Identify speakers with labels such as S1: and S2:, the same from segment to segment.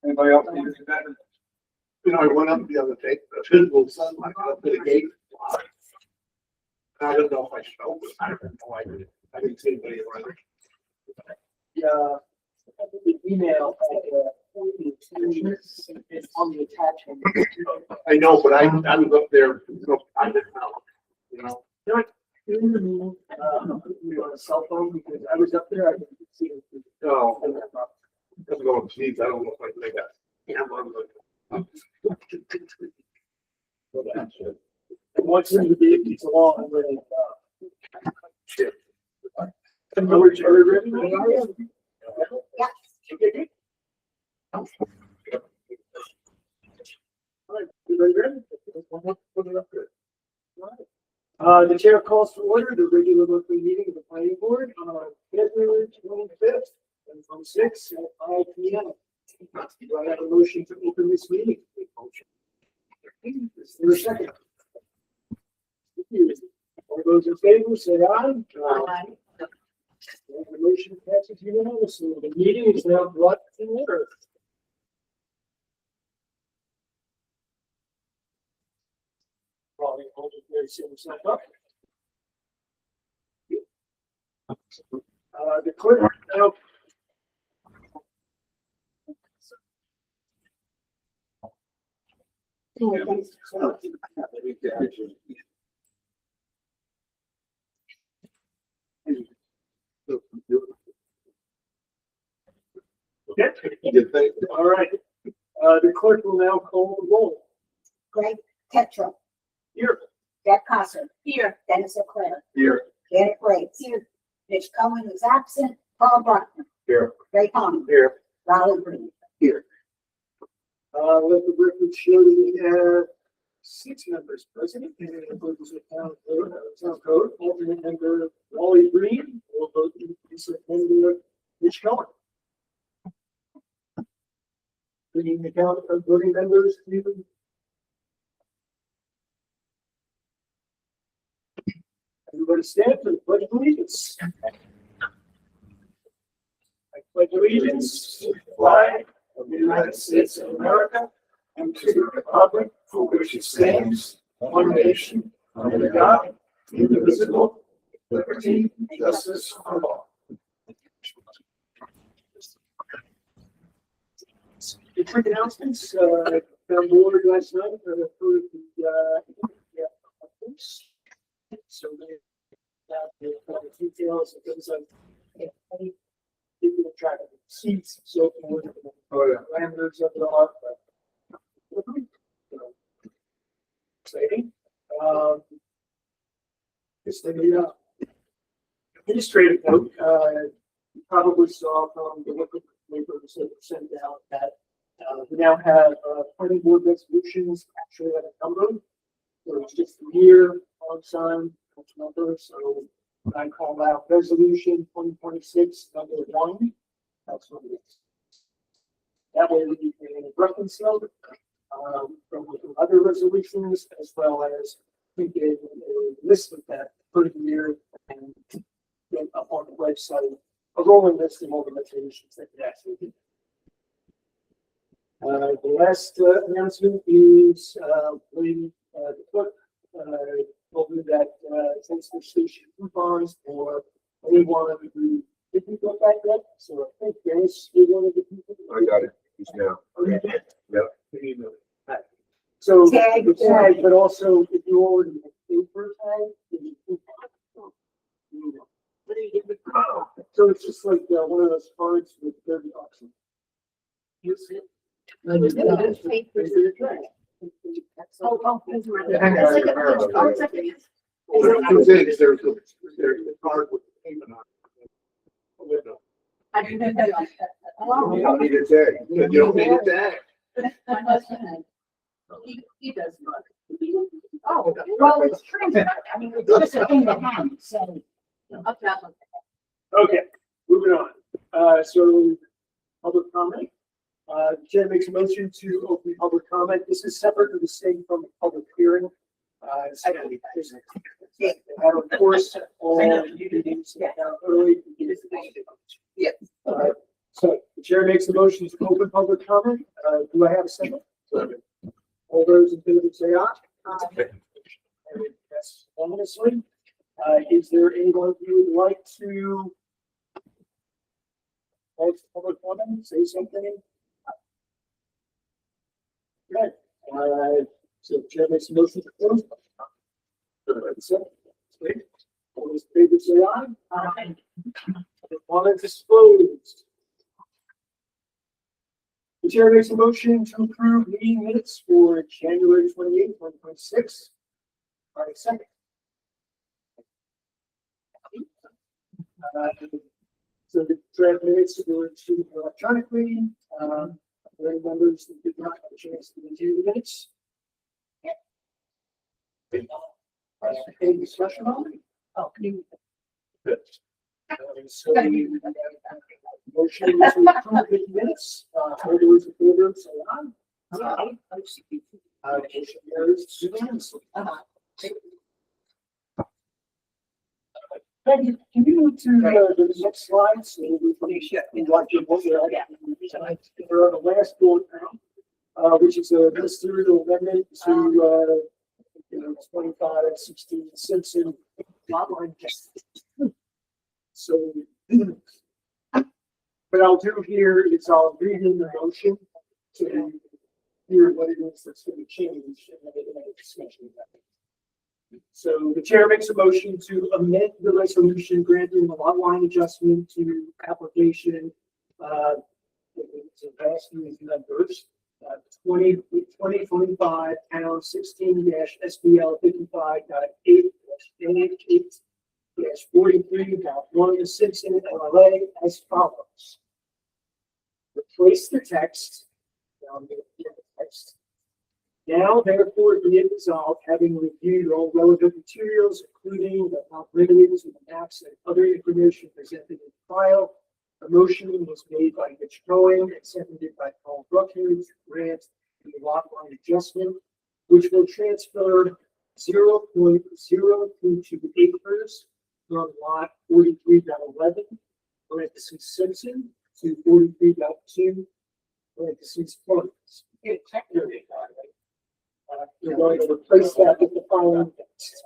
S1: Anybody else need to do that? You know, I went up the other day, the physical sun, I got up to the gate. I don't know if I should open it. I have no idea. I didn't see anybody around.
S2: The email, it's on the attachment.
S1: I know, but I was up there, so I didn't know, you know.
S2: During the meeting, we were on a cell phone because I was up there, I didn't see it.
S1: No, I'm going to sneeze, I don't know if I think that.
S2: And once in the day, it's long, I'm ready.
S1: Shit.
S2: Are we ready?
S3: Yeah.
S2: The chair calls to order the regular monthly meeting of the planning board on February 25th, 2026 at 5 p.m. Do I have a motion to open this meeting? Is there a second? All those in favor, say aye.
S3: Aye.
S2: The motion passes unanimously. The meeting is now brought to order. Probably hold it very soon, set up. The clerk now. Okay. All right. The clerk will now call the roll.
S3: Greg Tetra,
S2: Here.
S3: Jack Cosser. Here. Dennis Leclerc.
S1: Here.
S3: Janet Briggs. Here. Mitch Cohen is absent. Paul Bruckner.
S1: Here.
S3: Ray Palmer.
S1: Here.
S3: Raleigh Green.
S1: Here.
S2: Let the record show that we have 6 members present in accordance with town code. Alternate member Raleigh Green will vote in place of member Mitch Cohen. Bringing the count of voting members to everybody stand for the pledge of allegiance. I pledge allegiance to the flag of the United States of America and to the republic for which it stands, one nation, under God, indivisible, with liberty and justice for all. The quick announcements, found board last night, approved so the details of things like keeping track of the seats, so forth, parameters of it all. Exciting. Just the administrative note, you probably saw from the local papers that were sent out that we now have planning board resolutions actually at a number. So it's just a year on sign number. So I call out resolution 2026 number 1. That's what it is. That way we can reconcile from other resolutions as well as we get a list of that per year and get up on the website a rolling list of all the resolutions that could actually be. The last announcement is when the clerk told me that transfer station coupons for anyone who didn't go back yet. So I think Dennis, you're one of the people.
S1: I got it. He's now.
S2: Okay.
S1: Yep.
S2: So
S3: Tag.
S2: the tag, but also if you already paid for a tag, then you can
S3: What are you doing?
S2: so it's just like one of those cards with 30 bucks. You see it?
S3: Oh,
S2: It's a tag.
S1: Two things, there's the card with the payment on it. You don't need a tag. You don't need a tag.
S3: He does not. Oh, well, it's transfer. I mean, it's just a thing to have, so.
S2: Okay, moving on. So public comment. Chair makes a motion to open public comment. This is separate and distinct from the public hearing. And of course, all meetings down early.
S3: Yes.
S2: So the chair makes a motion to open public comment. Do I have a second? All those in favor say aye. Yes, honestly. Is there anyone who would like to hold public comment, say something? Good. So the chair makes a motion to close. Great. All those in favor say aye. Comments disclosed. The chair makes a motion to approve meeting minutes for January 28th, 2026. All right, second. So the draft minutes were received electronically. Are there any members that did not have a chance to review the minutes? Any discussion on it?
S3: Oh, can you?
S2: So motion to approve the minutes. All those in favor, say aye. Motion carries unanimously. Peggy, can you move to the next slide? So we finish up in what you're We're on the last bullet now, which is a ministerial amendment to 2516 Simpson lot line. So what I'll do here is I'll read in the motion to hear what it is that's going to change and then we can have a discussion about it. So the chair makes a motion to amend the resolution granting the lot line adjustment to application it's a vast numbers 2025 pound 16-SBL 55.8-43.1 Simpson LLA as follows. Replace the text. Now, therefore, be it resolved, having reviewed all relevant materials, including but not limited to the maps and other information presented in the file, a motion was made by Mitch Cohen and seconded by Paul Bruckner to grant the lot line adjustment, which will transfer 0.032 acres from lot 43.11, parentheses Simpson, to 43.2, parentheses Columbus. We're going to replace that with the following text.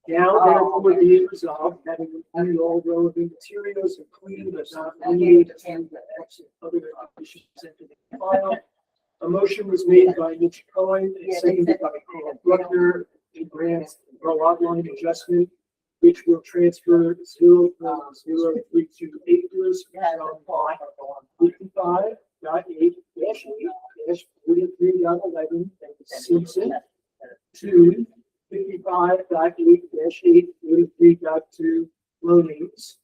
S2: Now, therefore, be it resolved, having reviewed all relevant materials, including but not limited to the action other conditions presented in the file. A motion was made by Mitch Cohen and seconded by Paul Bruckner to grant the lot line adjustment, which will transfer 0.032 acres from lot 55.8-43.11 Simpson to 55.8-843.2 Lonings,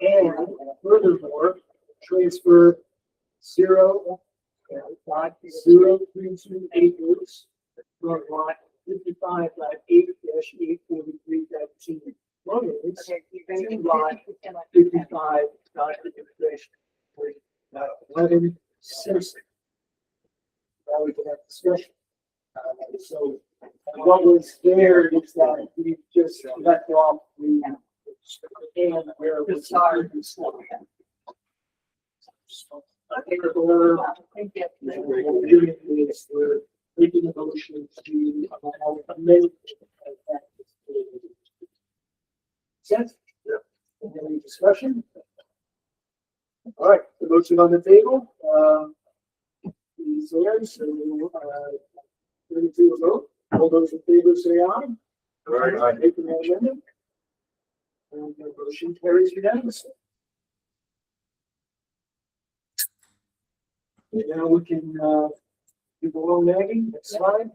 S2: and furthermore, transfer 0.032 acres from lot 55.8-843.2 Lonings to lot 55.8-11 Simpson. Now we can have discussion. So what was there is that we just left off the and where it was hard to slow down. We're making a motion to amend that. Sense? Yeah. Any discussion? All right, the motion on the table. Is there, so ready to vote? All those in favor say aye.
S1: Aye.
S2: Making that amendment. And the motion carries unanimously. And now we can do below Maggie, next slide.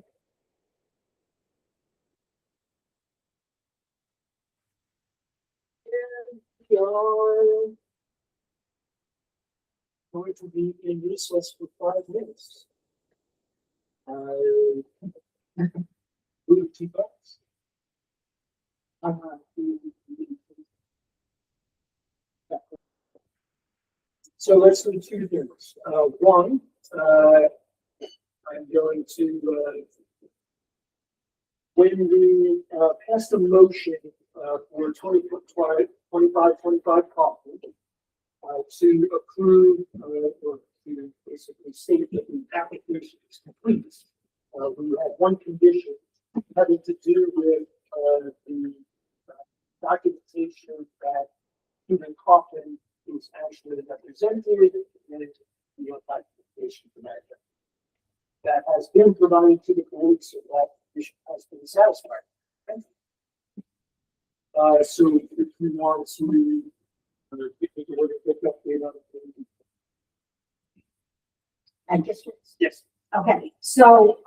S2: And going to be in recess for 5 minutes. Two bucks. So let's do two things. One, I'm going to when we, passed a motion, for 25 Kaufman, to approve, or to basically state that the application is complete. We had one condition having to do with, the documentation that Stephen Kaufman is actually represented and the documentation for that. That has been provided to the board, so that condition has been satisfied. So if you want to, take a look at the update on it.
S3: And districts.
S2: Yes.
S3: Okay, so,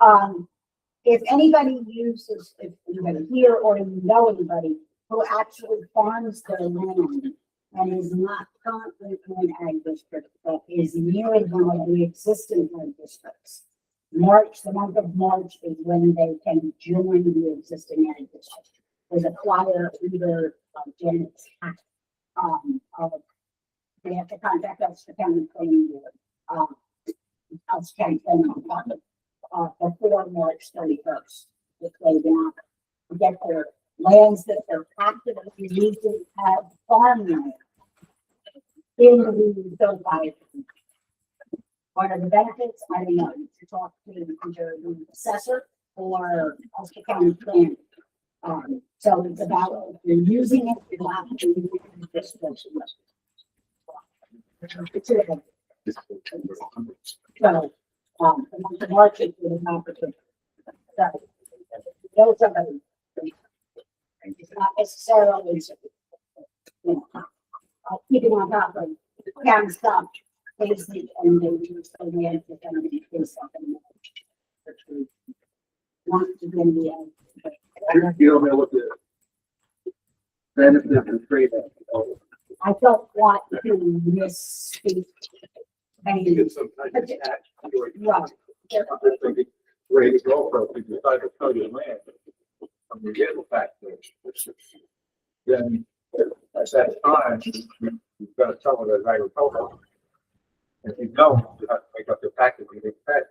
S3: if anybody uses, if anybody here or you know anybody who actually farms their land and is not currently in an ag district, but is nearing one of the existing ag districts, March, the month of March is when they can join the existing ag district. There's a choir either Janet's hat, they have to contact us, the county planning board, us county planning department, before March 31st. If they want to get their lands that they're actively using as farmland in the certified. What are the benefits? I don't know. To talk to either the assessor or Ulster County planning. So it's about if you're using it, you're not using this person. So, the market is an opportunity. So, know somebody. It's not necessarily, you know, keeping on top of county stuff, basically, and they use the land to kind of do something. Want to bring the,
S1: You don't know what the benefit and trade off.
S3: I don't want to misspeak. Any,
S1: Get some kind of tax.
S3: right.
S1: Ready to go, bro. If you decide to sell your land, and you get the fact that, then at that time, you've got to tell it as agricultural. If you don't, you have to make up your package and get paid.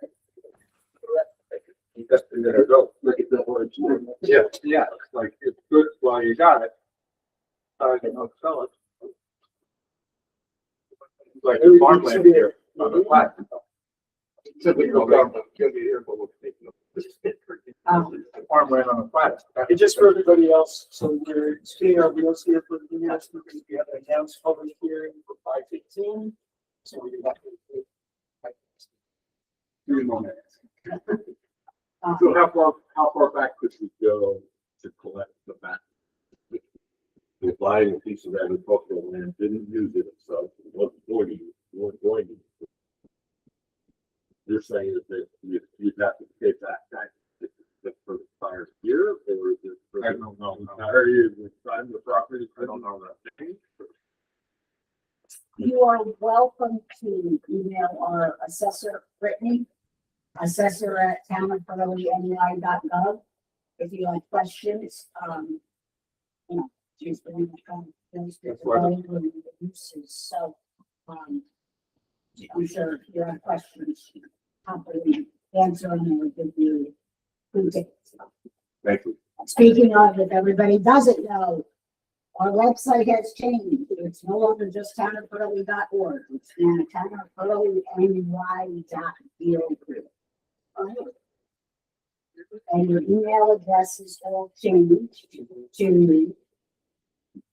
S1: That's the way to go. Look at the words. Yeah, yeah, it's like, it's good while you got it. Sorry, they don't sell it. It's like the farmland here on the flat. Typical government, give me here, but we'll take it. Farmland on the flat.
S2: And just for everybody else, so we're seeing our wheels here for the announcement, because we have an announced public hearing for 5:15. So we have to.
S1: 3 more minutes.
S4: So how far back could we go to collect the map? If buying a piece of agricultural land, didn't use it itself, wasn't going to use it, weren't going to use it. You're saying that you'd have to pay that for the entire year, or is it for
S1: I don't know.
S4: the entire year of the time the property? I don't know that.
S3: You are welcome to email our assessor, Brittany, assessor@townofhurley.gov. If you have questions, you know, she's been the uses, so, I'm sure if you have questions, happily answer them and we'll give you who tickets.
S4: Thank you.
S3: Speaking of, if everybody doesn't know, our website has changed. It's no longer just townofhurley.org. It's now townofhurley.ny.gov. And your email addresses all changed to,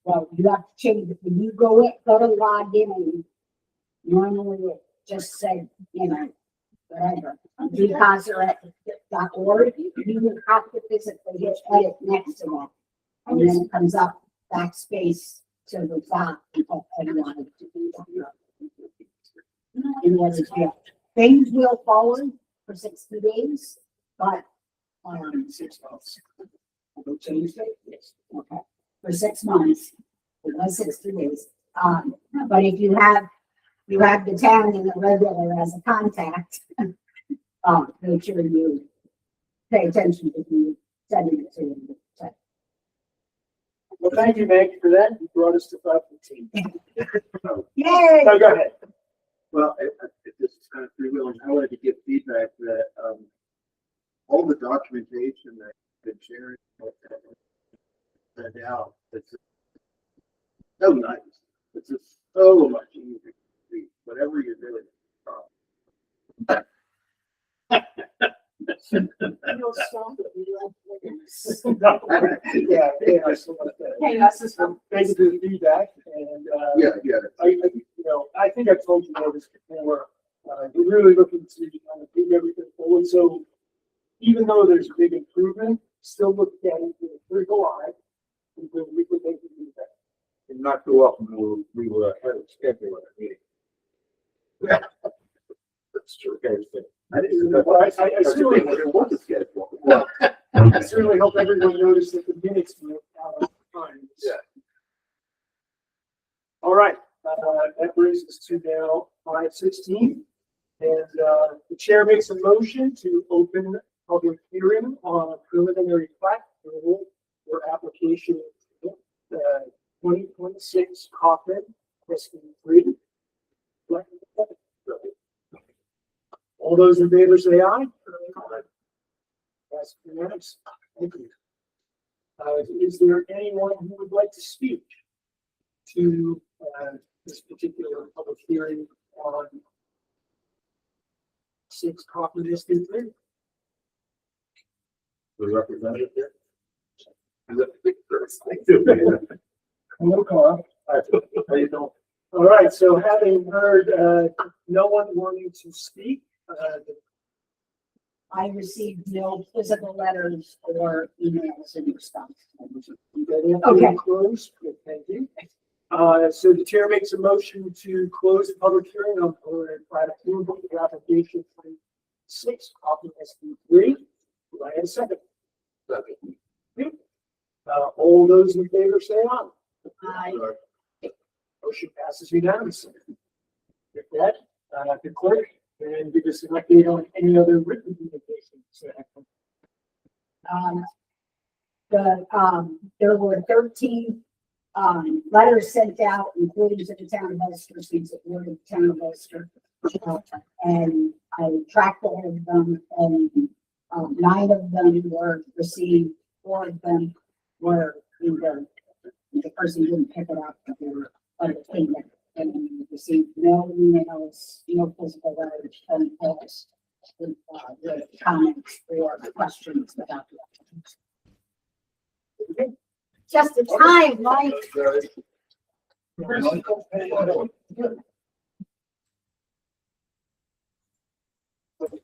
S3: well, you have to change it. When you go to log in, normally it just said, you know, whatever, deposit.org. You have to physically hit edit next to that. And then it comes up backspace to the top of anyone to do that. In order to, things will forward for 60 days, but
S2: 6 months.
S3: we'll change it. Yes. Okay. For 6 months, it was 60 days. But if you have the town and the regular as a contact, make sure you pay attention to you sending it to them.
S2: Well, thank you, Meg, for that. You brought us to 5:15.
S3: Yay!
S2: So go ahead.
S1: Well, this is kind of freewheeling. I wanted to give feedback that, all the documentation that
S5: the chair. And now it's so nice. It's just so much easier to see whatever you're doing.
S2: Yeah, yeah, so like that.
S3: Hey, that's just-
S2: Thank you for the feedback, and,
S5: Yeah.
S2: I think I've told you all this before, we're really looking to kind of move everything forward, so even though there's a big improvement, still look at it with a critical eye, and we could make it even better.
S1: And not too often we were ahead of schedule at a meeting. That's true. Okay, so
S5: I didn't know.
S2: Well, I certainly,
S5: It was a schedule.
S2: I certainly hope everyone noticed that the minutes were out of time.
S5: Yeah.
S2: All right, that brings us to now 5:16. And, the chair makes a motion to open public hearing on a preliminary plat for application, 2026 Kaufman, SB3. All those in favor say aye. That's unanimous. Thank you. Is there anyone who would like to speak to, this particular public hearing on 6 Kaufman SB3?
S1: the representative here.
S2: Hello, Carl.
S1: How you doing?
S2: All right, so having heard, no one wanting to speak,
S3: I received no physical letters or emails in response.
S2: okay, close. Good, thank you. So the chair makes a motion to close the public hearing on plat approval of application 6 Kaufman SB3. Do I have a second? All those in favor say aye.
S3: I,
S2: Motion passes unanimously. With that, the clerk, and give us an update on any other written communications.
S3: there were 13, letters sent out, including to the town of Ulster, since it were the town of Ulster. And I tracked all of them, and, 9 of them were received, 4 of them were either, the person didn't pick it up, but they were unobtainable. And we received no emails, no physical letters, phone calls, with comments or questions about the just the time, Mike.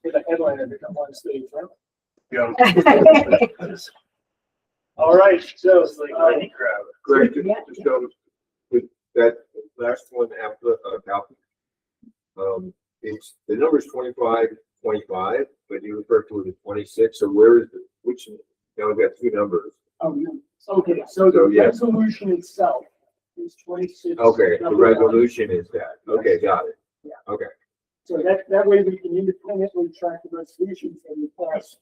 S2: Get a headline and come on stage, right?
S1: Yeah.
S2: All right, so,
S4: Greg,
S3: Yeah.
S4: just noticed with that last one after, it's, the number is 2525, but you refer to it as 26, so where is the, which, now we've got 2 numbers.
S3: Oh, no.
S2: okay, so the
S4: So, yeah.
S2: resolution itself is 26.
S4: Okay, the
S2: number 1.
S4: resolution is that, okay, got it.
S2: Yeah.
S4: Okay,
S2: So that way we can independently track the resolutions and the costs.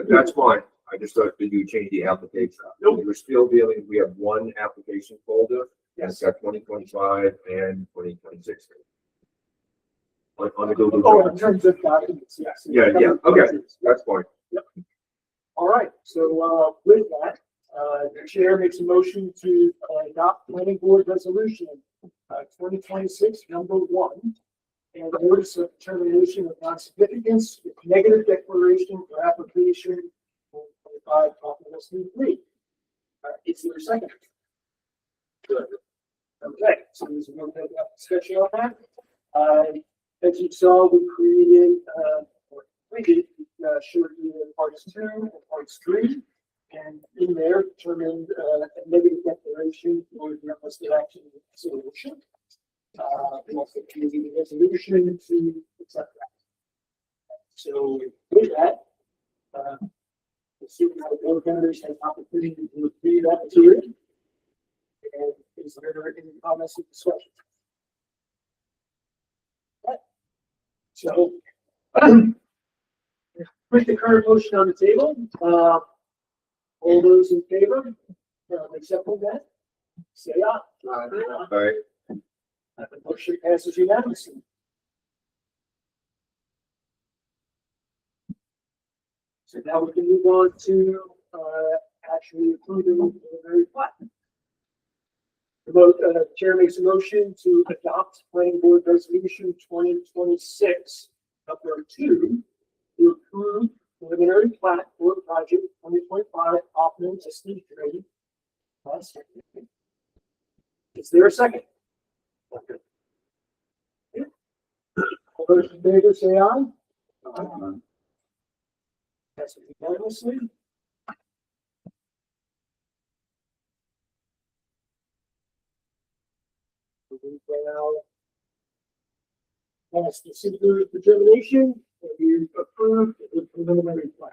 S4: that's fine, I just thought that you changed the application.
S2: Nope.
S4: We're still dealing, we have one application folder, and it's
S2: Yes.
S4: got 2025 and 2026. On the Google
S2: Oh, in
S4: Drive.
S2: terms of documents, yes.
S4: Yeah, okay, that's fine.
S2: All right, so, with that, the chair makes a motion to adopt planning board resolution, 2026, number 1. And notice of determination of non-significance, negative declaration for application 25 Kaufman SB3. Is there a second? Good. Okay, so there's a little bit of discussion on that. As you saw, we created, short parts 2 and parts 3. And in there determined a negative declaration for the unlisted action solution. We also created a resolution to accept that. So with that, the supervisor board members have opportunity to read that material. And is there any comments or discussion? So, with the current motion on the table, all those in favor, accepting that, say aye.
S4: All right,
S2: The motion passes unanimously. So now we can move on to actually approving the preliminary plat. The vote, chair makes a motion to adopt planning board resolution 2026, number 2, to approve preliminary plat for project 2025 Hoffman to Steve Drain. Is there a second? All those in favor say aye. Passes unanimously. We will now pass the super determination that you approved the preliminary plan.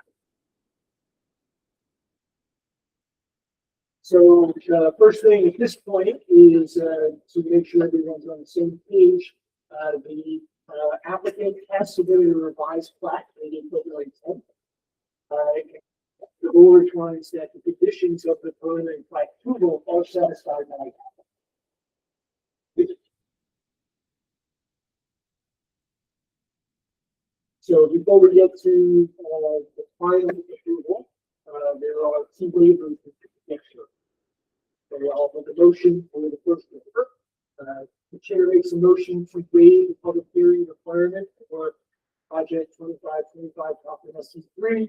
S2: So, first thing at this point is, to make sure everyone's on the same page, the applicant has submitted a revised plat dated February 10th. The board finds that the conditions of the preliminary plat approval are satisfied by so before we get to the final approval, there are two waivers next year. So I'll make a motion for the first waiver. The chair makes a motion to waive the public hearing requirement for project 2525 Hoffman SC3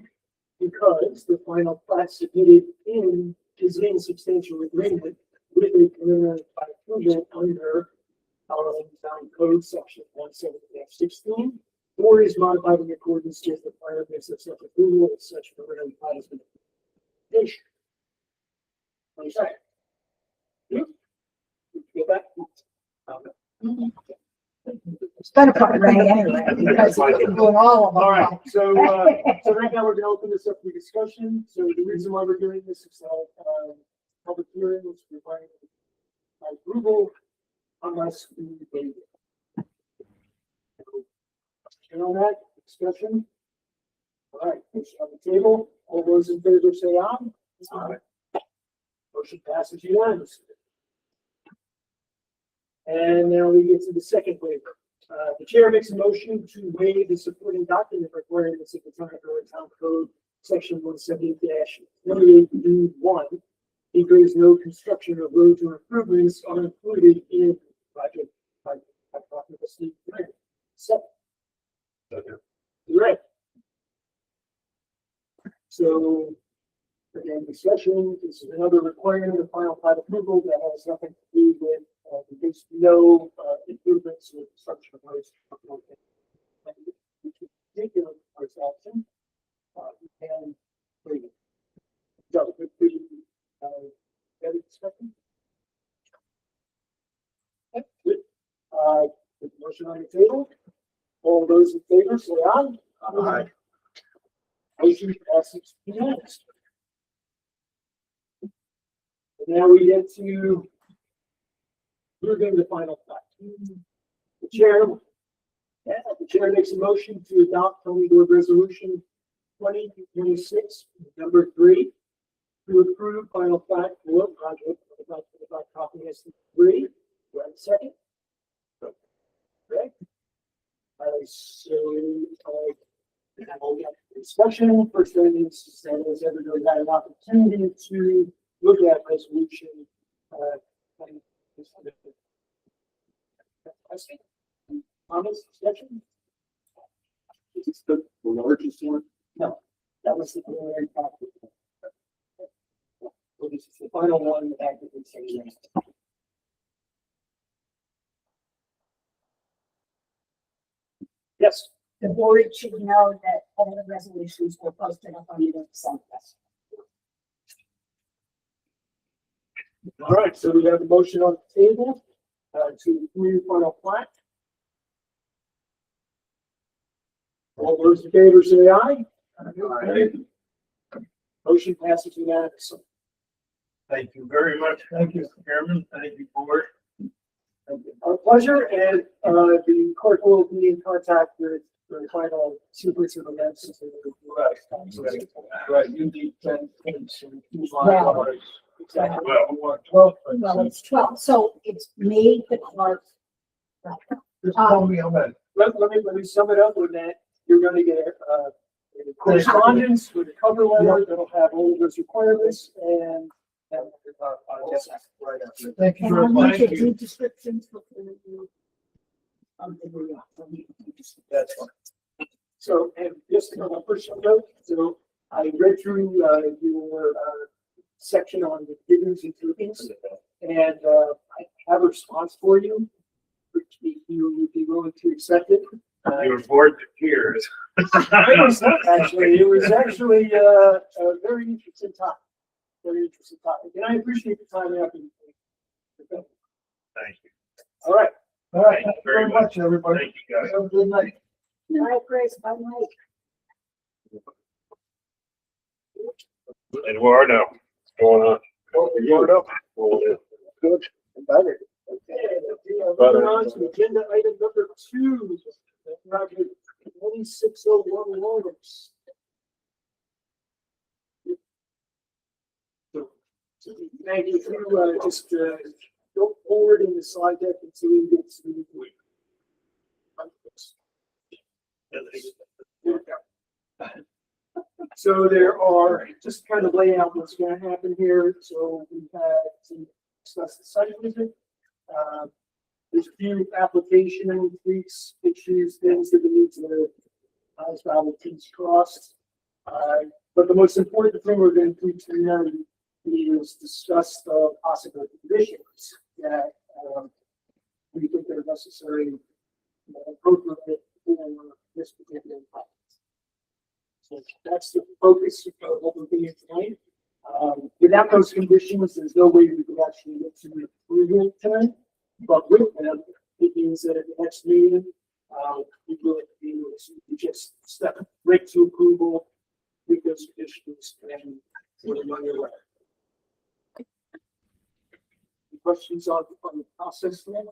S2: because the final plat submitted is in substantial agreement with the preliminary plat approval under Town Code section 17-16. Or is modified in accordance with the requirements of such approval as such preliminary plat has been approved. One second. Go back.
S3: It's better put Ray anyway, because we're doing all of them.
S2: All right, so right now we're gonna open this up for discussion. So the reason why we're doing this is that, public hearing is requiring my approval unless we waive it. And on that discussion. All right, it's on the table. All those in favor say aye. Aye. Motion passes unanimously. And now we get to the second waiver. The chair makes a motion to waive the supporting document requirements of the Town Code, section 170-28D1. Because no construction of roads or improvements are included in project by Steve Grant. Second. Right. So, again, discussion, this is another requirement of final plat approval that has nothing to do with, there's no, improvements or construction of roads. Particular parts action, and wait. So, any discussion? Good. The motion on the table. All those in favor, say aye.
S4: Aye.
S2: Motion passes unanimously. And now we get to moving the final plat. The chair makes a motion to adopt Tony Board Resolution 2026, number 3, to approve final plat for project about copy S3. Do I have a second? Okay. We'll get discussion. First thing is that has everybody had an opportunity to look at resolution. Comments, discussion?
S4: Is this the largest one?
S2: No, that was the preliminary plat. So this is the final one that I can say. Yes.
S3: The board should know that all the resolutions were posted up on the website.
S2: All right, so we have a motion on the table to approve final plat. All those in favor say aye. Motion passes unanimously.
S5: Thank you very much.
S2: Thank you.
S5: Mr. Chairman. Thank you, board.
S2: Our pleasure, and the clerk will be in contact with the final sequence of events.
S5: Right, you need 10 things.
S3: Yeah.
S2: Exactly.
S5: Well,
S2: 12.
S3: Well, it's 12, so it's made the clerk.
S5: just tell me how many.
S2: Let me sum it up with that. You're going to get a correspondence with a cover letter that'll have all of those requirements and. I guess that's right after.
S5: Thank you
S3: And I
S5: very
S3: want
S5: much.
S3: to do descriptions for you.
S2: That's fine. So, and just on a personal note, so I read through, your, section on the givens and groupings, and, I have a response for you. Which if you would be willing to accept it.
S6: You were bored to tears.
S2: It was not actually, it was actually, a very interesting topic. Very interesting topic, and I appreciate the time and effort.
S6: Thank you.
S2: All right.
S5: All right,
S6: Thank you
S5: thank you very much, everybody.
S6: Thank you, guys.
S5: Have a good night.
S3: Night, Grace, bye, Mike.
S6: Eduardo, what's going on? Eduardo?
S5: Good. Better.
S2: Okay, moving on to agenda item number 2, project 2601 Lawrence. Thank you. If you, just, go forward in the slide deck until you get to. So there are, just kind of lay out what's going to happen here. So we've had to discuss the site visit. There's a few application tweaks, issues, things that we need to, T's crossed. But the most important thing we're going to do tonight is discuss the possible conditions that, we think are necessary, appropriate for this particular project. So that's the focus of what we're doing tonight. Without those conditions, there's no way we could actually get to the approval tonight. But with them, it means that at the next meeting, we will be able to just step right to approval with those conditions and we're on your way. Any questions on the process then?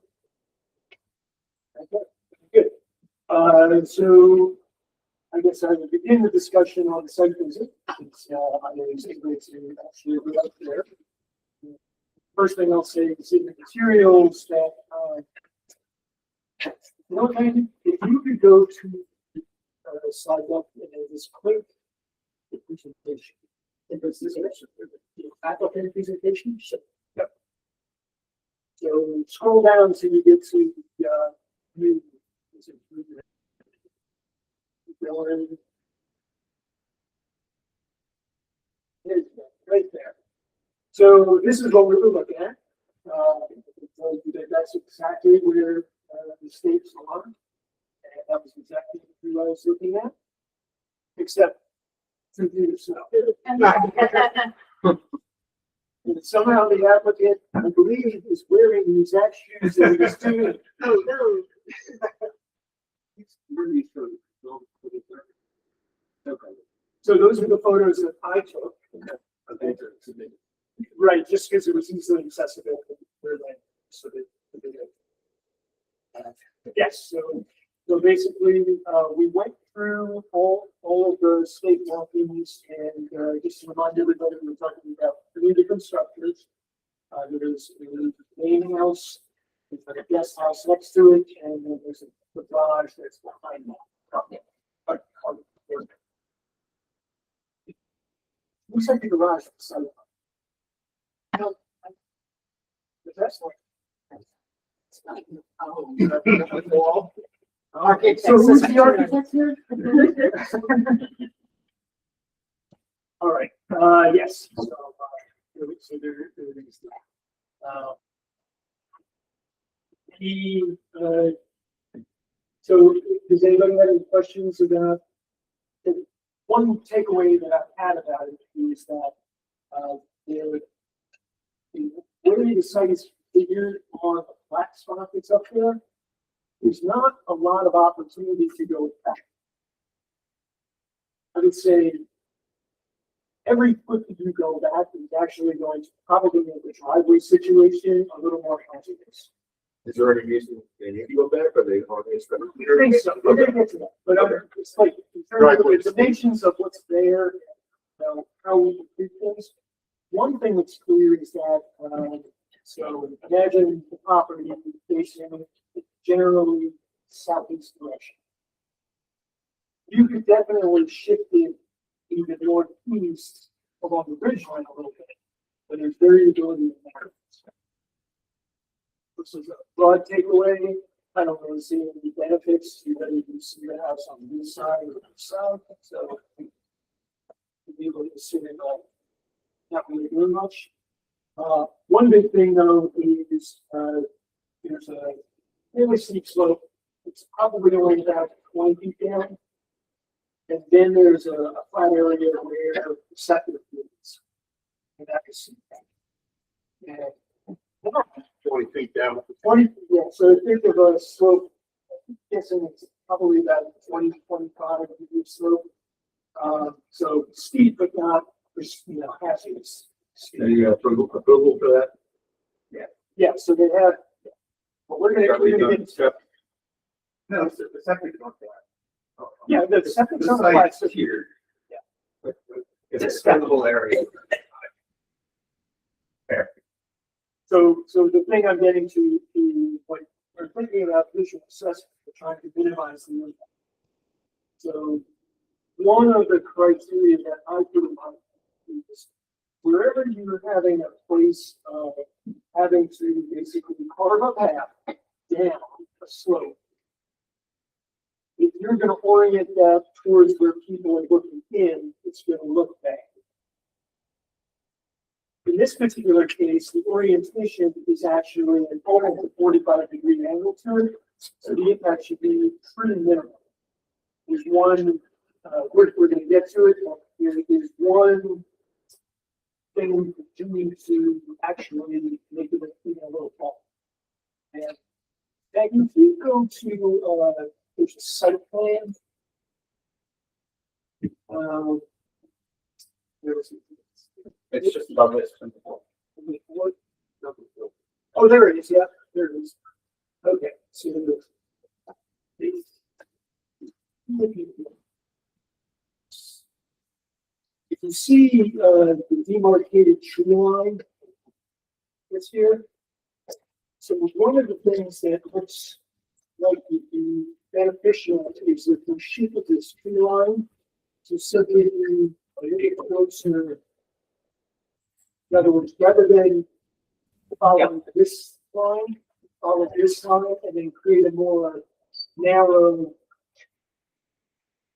S2: Okay, good. So I guess I will begin the discussion on the site visit. It's, I was able to actually be up there. First thing I'll say is in the materials that, if you could go to the slide up and just click the presentation. If it's this the applicant presentation. Yep. So scroll down until you get to the new. Right there. So this is what we were looking at. That's exactly where the stakes are. And that was exactly what I was looking at. Except to do so. And somehow the applicant, I believe, is wearing the exact shoes that he was doing. Oh, no. Okay. So those are the photos that I took. Right, just because it was easily accessible for them, so yes, so basically, we went through all of the state markings and, just to remind everybody, we're talking about 3 different structures. There's a main house, there's a guest house next to it, and then there's a garage that's behind that. Looks like the garage is the no, that's one. Okay, so who's the architect here? All right, yes. So there it is. So does anybody have any questions about it? One takeaway that I've had about it is that, where the site is figured on the flat spot that's up there, there's not a lot of opportunity to go back. I would say every foot that you go back is actually going to probably make the driveway situation a little more hazardous.
S4: Is there any reason they need to go back or they already spent?
S2: I think so. We're gonna get to that, but it's like in terms of the dimensions of what's there, how we do things. One thing that's clear is that, so imagine the property facing generally southeast direction. you could definitely shift it even northeast along the ridge line a little bit, but there's variability in there. This is a broad takeaway. I don't really see any benefits. You really can see the house on this side or the south, so you'll be able to see it not really doing much. One big thing though is there's a really steep slope. It's probably only about 20 feet down. And then there's a flat area where the septic is. And that is and
S5: 20 feet down.
S2: 20, yeah, so think of a slope, I'm guessing it's probably about 20, 25 degree slope. So steep, but not, hazardous.
S1: Any approval for that?
S2: Yeah, so they have, well, we're gonna get,
S5: No, it's the septic on that.
S2: yeah, the septic's
S5: The
S2: on the flat
S5: site's
S2: system.
S5: here.
S1: It's
S5: It's a spendable area.
S2: So the thing I'm getting to, what we're thinking about visual assessment, we're trying to minimize the impact. So one of the criteria that I put in mind is wherever you're having a place of having to basically carve a path down a slope, if you're going to orient that towards where people are looking in, it's going to look bad. In this particular case, the orientation is actually an almost a 45-degree angle turn, so the impact should be pretty minimal. There's one, we're going to get to it, but there is one thing we could do to actually make it a little fall. And if you go to, there's a site plan.
S5: It's just above this.
S2: Oh, there it is. Yeah, there it is. Okay, so if you see the demarcated tree line that's here, so one of the things that looks like would be beneficial is if we shoot with this tree line to simply a little closer. In other words, rather than follow this line, follow this line, and then create a more narrow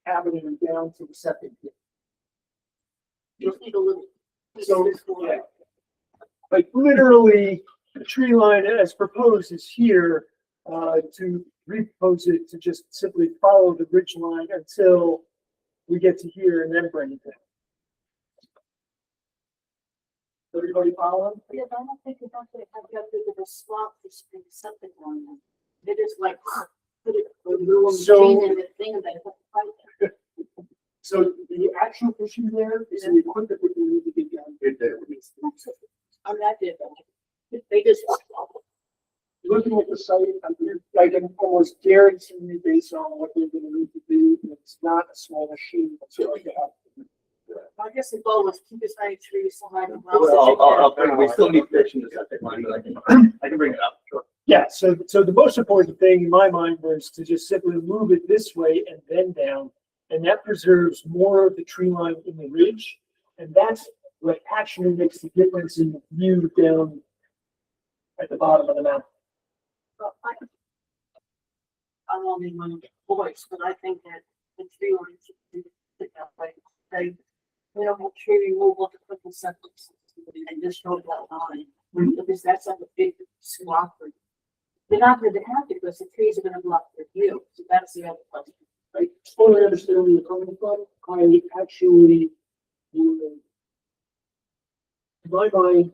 S2: avenue down to the septic pit.
S3: Just need a little.
S2: So, yeah. Like literally, the tree line as proposed is here, to repose it to just simply follow the ridge line until we get to here and then bring it down. Everybody following?
S3: Yeah, but I don't think you have to have that big of a swap to spring something on them. They just like, put it, a little
S2: So-
S3: machine in the thing and they put the pipe in.
S2: So the actual issue there is the equipment that we need to get done.
S3: I'm not different. They just.
S2: Looking at the site, I can almost guarantee you based on what they're gonna need to do, it's not a small machine. It's really
S3: I guess the goal was keep as many trees behind the
S5: Well, we still need fish in the septic line, but I can bring it up. Sure.
S2: Yeah, so the most important thing in my mind was to just simply move it this way and then down. And that preserves more of the tree line in the ridge. And that's what actually makes the difference in the view down at the bottom of the mountain.
S3: I'm only one voice, but I think that the tree lines should be picked up by they minimal tree removal to put the septic system and just hold that line. Because that's like a big swamp. They're not going to have to because the trees are going to block their view. So that's the other question.
S2: I totally understand where you're coming from. I actually, in my mind,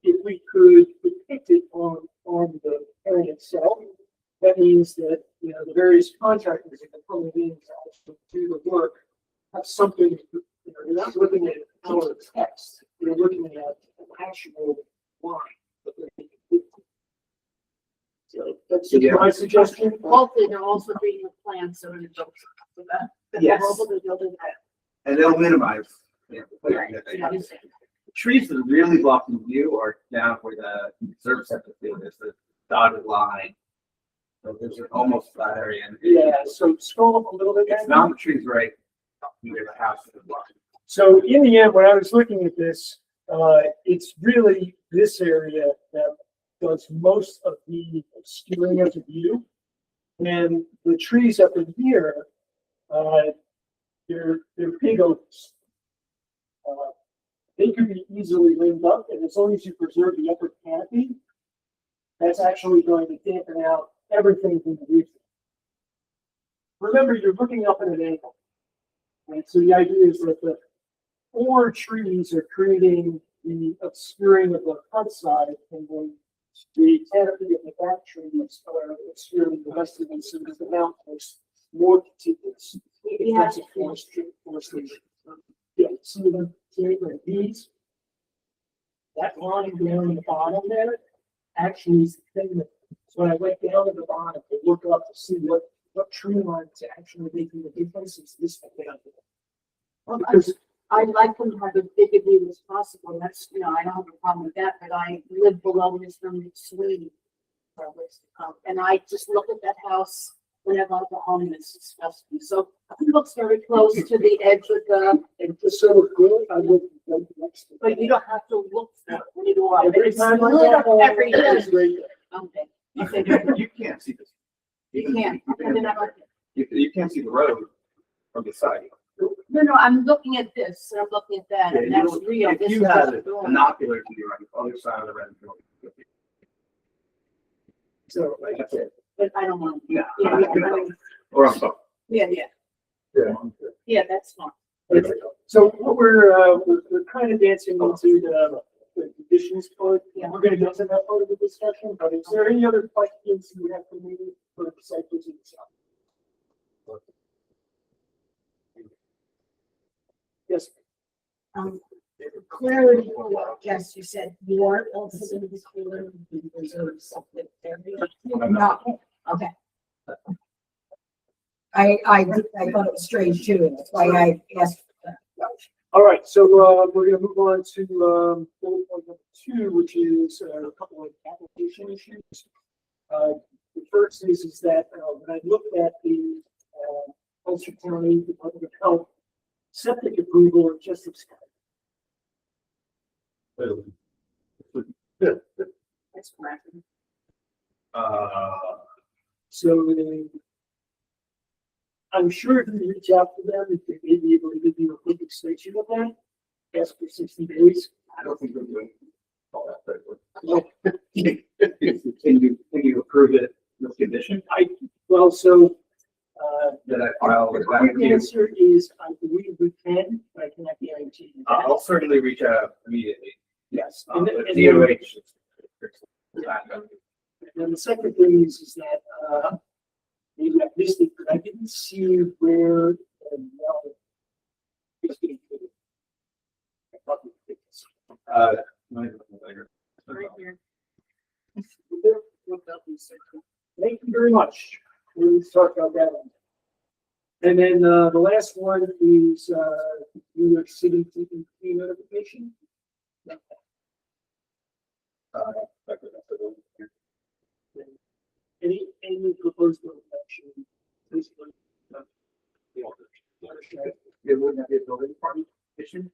S2: if we could depict it on the area itself, that means that, the various contractors that are coming in to do the work have something, you're not looking at our text, you're looking at an actual line. So that's just my suggestion.
S3: Hopefully they're also reading the plan so it don't. So that.
S5: Yes.
S3: Hopefully they'll do that.
S5: And they'll minimize.
S3: Right.
S5: The trees that are really blocking view are down where the service septic field is, the dotted line.
S1: So there's an almost flat area and
S2: Yeah, so scroll up a little bit.
S1: it's not the trees right near the house.
S2: So in the end, when I was looking at this, it's really this area that does most of the obscuring of the view. And the trees up in here, they're big oaks. They can be easily limbed up, and as long as you preserve the upper canopy, that's actually going to dampen out everything from the roof. Remember, you're looking up at an angle. Right? So the idea is that the four trees are creating the obscuring of the front side, and then the canopy of the back trees are obscuring the rest of them, so that the mountain is more contiguous. In terms of forestation. Yeah, see these? That line down in the bottom there actually is the thing that, so when I went down to the bottom to look up to see what tree line is actually making the difference, is this one down there.
S3: Well,
S2: Because
S3: I'd like them to have as big a view as possible. That's, I don't have a problem with that, but I live below Mr. McSweeney. And I just look at that house whenever I go home and it's disgusting. So it looks very close to the edge of the,
S2: and just so it's good, I look next to
S3: but you don't have to look for it when you go up.
S2: every
S3: It's
S2: time I
S3: lit
S2: go
S3: up
S2: home,
S3: every day.
S2: it's right there.
S3: Okay.
S1: You can't see this.
S3: You can't. And then
S1: You can't see the road from the side.
S3: no, I'm looking at this, and I'm looking at that, and that's real.
S1: If
S3: This
S1: you
S3: is
S1: had
S3: what's going on.
S1: binoculars to the other side of the red.
S2: So, like I said,
S3: But I don't want.
S1: No.
S3: Yeah, yeah, I mean,
S1: Or I'm sorry.
S3: yeah,
S2: yeah.
S3: yeah, that's fine.
S2: So what we're kind of dancing into the conditions part.
S3: Yeah.
S2: We're gonna get to that part of the discussion, but is there any other questions you have for me for the site visit itself? Yes.
S3: Clarity, yes, you said you aren't also going to be clear because of something there.
S7: No,
S3: Okay.
S7: I thought it was strange too, that's why I asked.
S2: All right, so we're gonna move on to bullet point number 2, which is a couple of application issues. The first is that when I looked at the Ulster County Department of Health septic approval, it just looks
S3: That's correct.
S2: so. I'm sure if you reach out to them, if they may be able to give you a quick extension of that, ask for 60 days.
S1: I don't think we're doing all that. Can you approve it with condition?
S2: Well, so,
S1: That I file with that?
S2: quick answer is, I believe we can, but I cannot guarantee you that.
S1: I'll certainly reach out immediately.
S2: Yes.
S1: But
S2: And then
S1: DOH.
S2: the second thing is that, maybe I missed it, but I didn't see where,
S3: Right here.
S2: Thank you very much. We'll talk about that one. And then, the last one is, New York City DEP notification. Any proposed action?
S1: It wouldn't be a building department issue?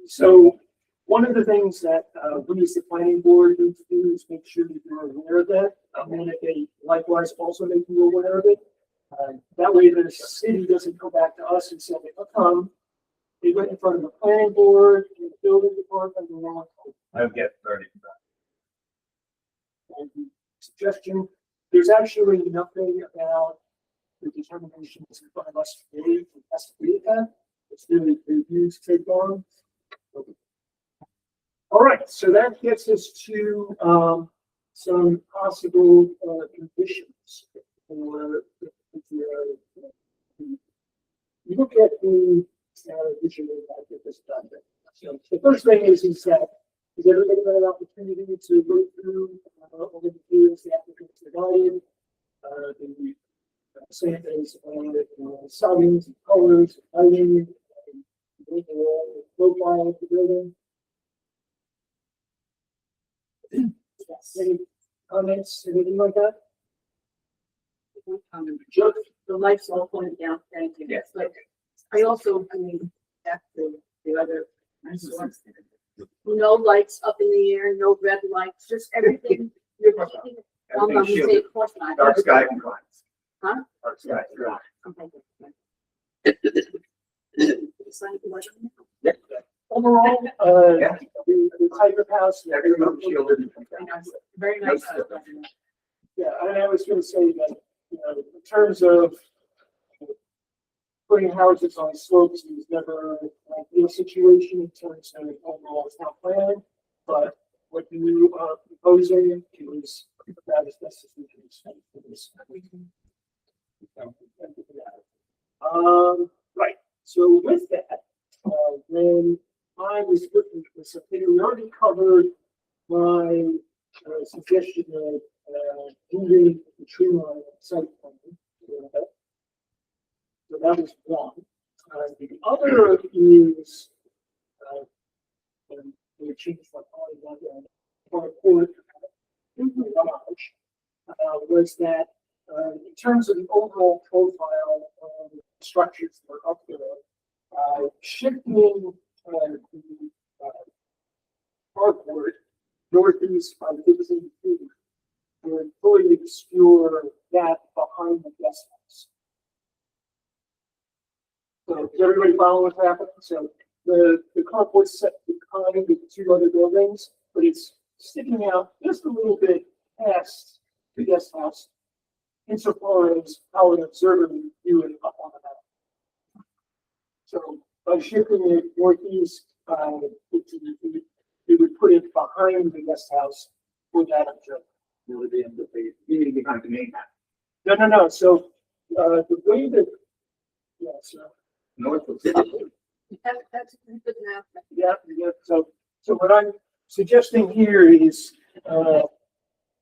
S2: So one of the things that we as the planning board need to do is make sure that you're aware of that. And then if they likewise also make you aware of it. That way the city doesn't come back to us and say, how come they went in front of the planning board and the building department and all.
S1: I would get 30.
S2: And suggestion, there's actually nothing about the determination that's in front of us today from Pasadena. It's really reviews take on. All right, so that gets us to some possible conditions for you look at the visual impact of this project. So the first thing is that has everybody had an opportunity to go through all the materials the applicants provided, the samples of signs and colors, lighting, and the profile of the building?
S3: Yes.
S2: Any comments, anything like that? Just,
S3: The lights all pointed down, thank you.
S1: Yes.
S3: But I also, I mean, back to the other, no lights up in the air, no red lights, just everything. You're keeping it on the
S1: Everything's shielded.
S3: safe course. Not
S1: Dark sky compliance.
S3: Huh?
S1: Dark sky.
S2: overall,
S1: Yeah.
S2: the type of house.
S1: Everything's shielded.
S3: Very nice.
S2: Yeah, and I was gonna say that, you know, in terms of putting houses on slopes is never an ideal situation in terms of overall town plan, but what you are proposing is about as best as we can expect for this. Right, so with that, when I was looking at this, okay, we already covered my suggestion of moving the tree line site plan. So that was one. The other is, and we changed my point on court garage, was that in terms of the overall profile of structures that are up there, shifting the carport northeast by 15 feet would fully obscure that behind the guest house. So does everybody follow what's happening? So the carport's set behind the two other buildings, but it's sticking out just a little bit past the guest house insofar as how an observer would view it up on the map. So by shifting it northeast, it would put it behind the guest house for that observer.
S1: It would be in the behind the main house.
S2: No. So the way that, yeah, so.
S1: North of.
S3: That's a good map.
S2: Yeah. So what I'm suggesting here is,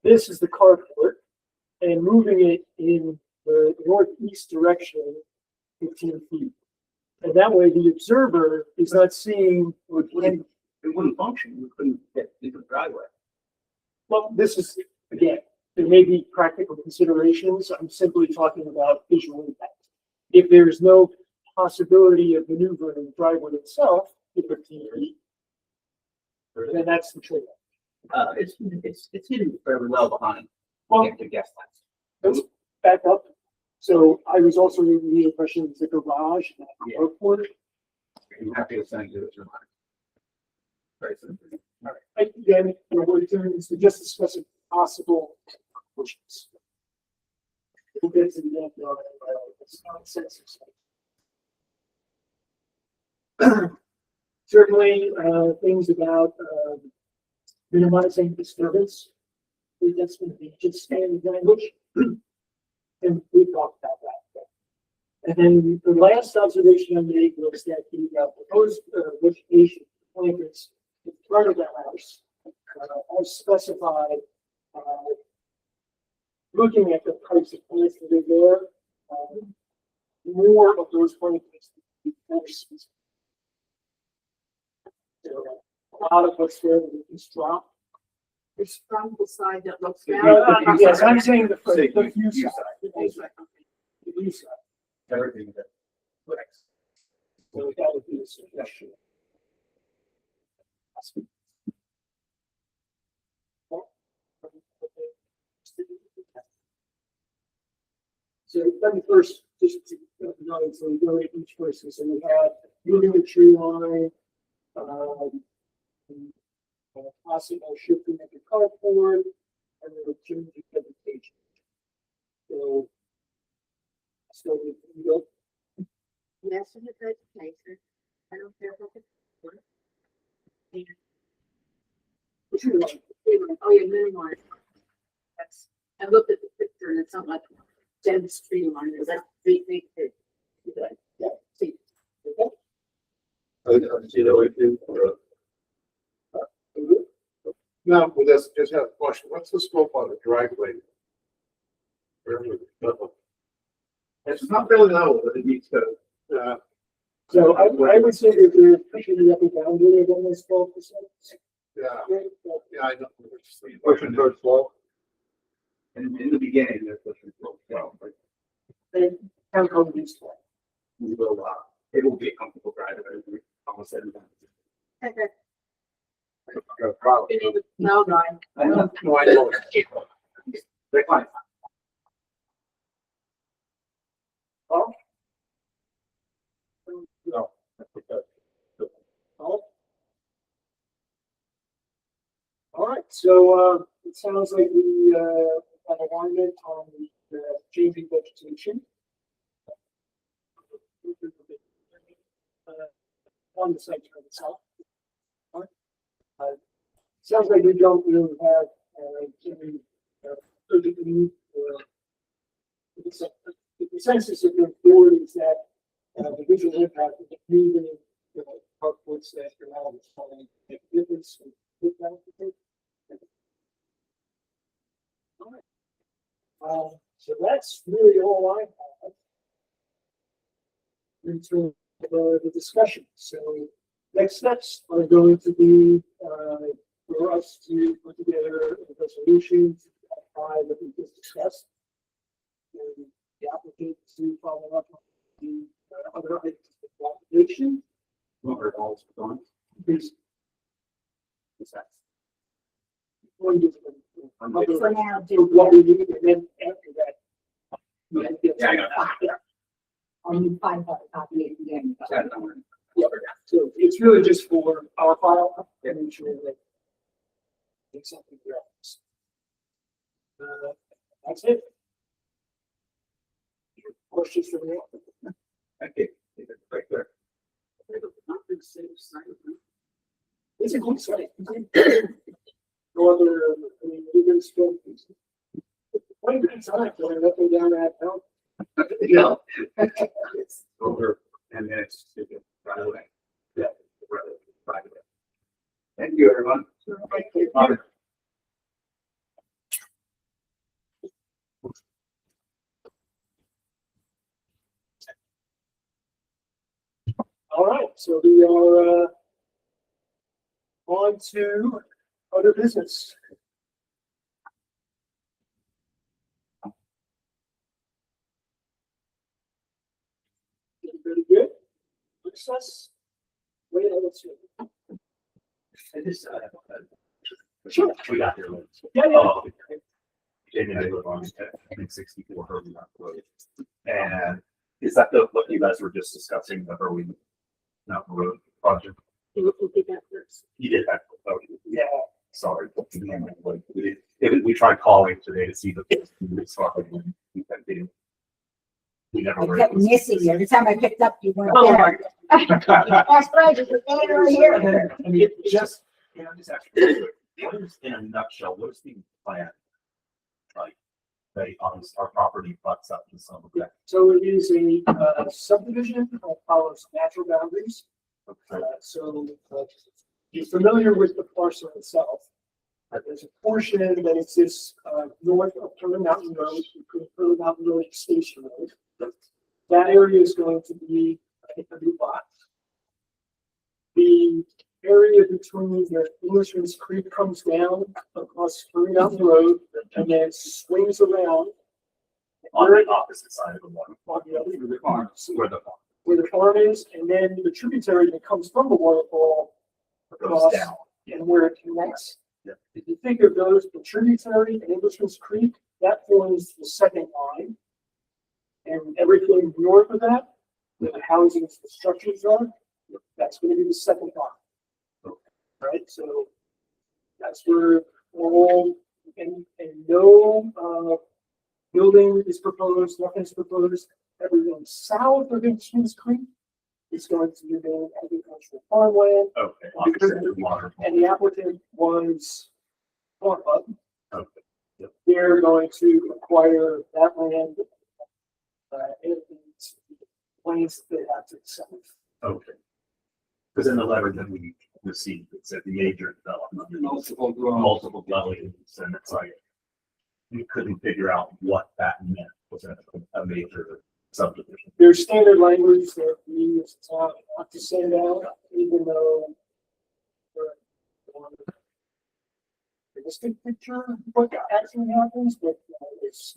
S2: this is the carport and moving it in the northeast direction 15 feet. And that way the observer is not seeing,
S1: It wouldn't function. We couldn't get into the driveway.
S2: well, this is, again, there may be practical considerations. I'm simply talking about visual impact. If there's no possibility of maneuvering the driveway itself to 15 feet, then that's the trade-off.
S1: It's hidden fairly well behind
S2: Well,
S1: the guest house.
S2: let's back up. So I was also under the impression it's a garage, not a
S1: Yeah.
S2: carport.
S1: I'm happy to send you the line. Very simple.
S2: Again, what we're doing is to just discuss possible conclusions. We'll get to the end of it, it's nonsense. Certainly, things about minimizing disturbance. I think that's going to be just standard language. And we talked about that. And then the last observation I made was that the proposed vegetation planters in front of the house, as specified, looking at the types of plants that are there, more of those planters would be forced. So, a lot of what's there that is dropped.
S3: It's from the side that looks
S1: Yeah.
S3: down.
S2: Yes, I'm saying the
S1: Say
S2: view
S1: view
S2: side. The view side.
S1: Everything that. Correct.
S2: So that would be a suggestion. So let me first just note, so we go at each person. So we had moving the tree line, possible shifting of the carport, and then changing vegetation. So we go.
S3: Yes, in the vegetation. I don't care what it's.
S2: Which you like?
S3: Oh, yeah, minimize. That's, I looked at the picture and it's not like dense tree line, is that 3 feet?
S2: Yeah.
S3: See.
S4: I see that way too. Now, with this, just have a question. What's the scope on the driveway?
S1: It's not really low, but it needs to.
S2: So I would say that we're pushing the upper boundary of almost 12%.
S4: Yeah,
S2: Right?
S4: yeah, I know.
S1: Pushing towards slow. in the beginning, that's what we will, but
S2: And town code needs to.
S1: we will, it will be a comfortable drive, almost every time.
S3: Okay.
S1: Probably.
S3: No, Ryan.
S1: I don't know, I know. They're fine.
S2: Oh,
S1: No, that's because.
S2: oh. All right, so, it sounds like we, have alignment on the changing vegetation. On the site turn itself. All right. Sounds like we don't really have, any, urgent need for. The consensus of the board is that, the visual impact of the moving, carports that are now installing, make a difference with that. All right. So that's really all I have. Into the discussion. So next steps are going to be for us to put together a resolution by what we just discussed. And the applicant to follow up on the other items of the application.
S1: What are all going?
S2: Please.
S3: For now,
S2: Do
S3: do
S2: what we need, and then after that.
S1: Yeah, I got that.
S3: I'll need 5 copy at the end.
S2: Yeah, so it's really just for our file and make sure that it's something else. That's it. Questions from you?
S1: Okay, right there.
S2: It's a good site. No other, I mean, we're gonna spend. Quite a bit of time going up and down that hill.
S1: No. Over 10 minutes to get right away. Yeah. Right away. Thank you, everyone. Bye.
S2: All right, so we are, on to other business. Pretty good. Success. Wait, let's see.
S8: I just,
S2: Sure.
S8: we got there late.
S2: Yeah, yeah.
S8: Jamie and I live on, I think 64 Hervey Rock Road. And is that the, what you guys were just discussing, the Hervey Mountain Road project? You did that. Oh,
S2: Yeah.
S8: sorry. We tried calling today to see the. We never
S3: I
S8: were.
S3: kept missing you. Every time I picked up, you weren't
S2: Oh,
S3: there. That's right, you were there or here.
S8: I mean, just, you know, just actually, what is, in a nutshell, what is the plan? Like, they, on our property butts up to some of that.
S2: So it is a subdivision that follows natural boundaries. So you're familiar with the parcel itself. There's a portion that exists north of Turner Mountain Road, between Turner Mountain Road and Station Road. That area is going to be a new lot. The area between the Englishman's Creek comes down across Turner Mountain Road and then swings around.
S8: On the opposite side of the one.
S2: On the other the farm.
S8: Where the
S2: Where the farm is, and then the tributary that comes from the waterfall
S8: goes
S2: across
S8: down.
S2: and where it connects.
S8: Yeah.
S2: If you think of those, the tributary and Englishman's Creek, that forms the second line. And everything north of that, where the housings, the structures are, that's gonna be the second line. Right, so that's where all, and no, building is proposed, nothing's proposed. Everything south of Englishman's Creek is going to be the agricultural farmland.
S8: Okay. Opposite the water.
S2: And the applicant was Norfolk.
S8: Okay. Yep.
S2: They're going to acquire that land. And plans that they have to sell.
S8: Okay. Because in the letter that we received, it said the major development, multiple dwellings, and it's like, we couldn't figure out what that meant. Was that a major subdivision?
S2: There's standard language that we use not to send out, even though. realistic picture of what actually happens, but it's.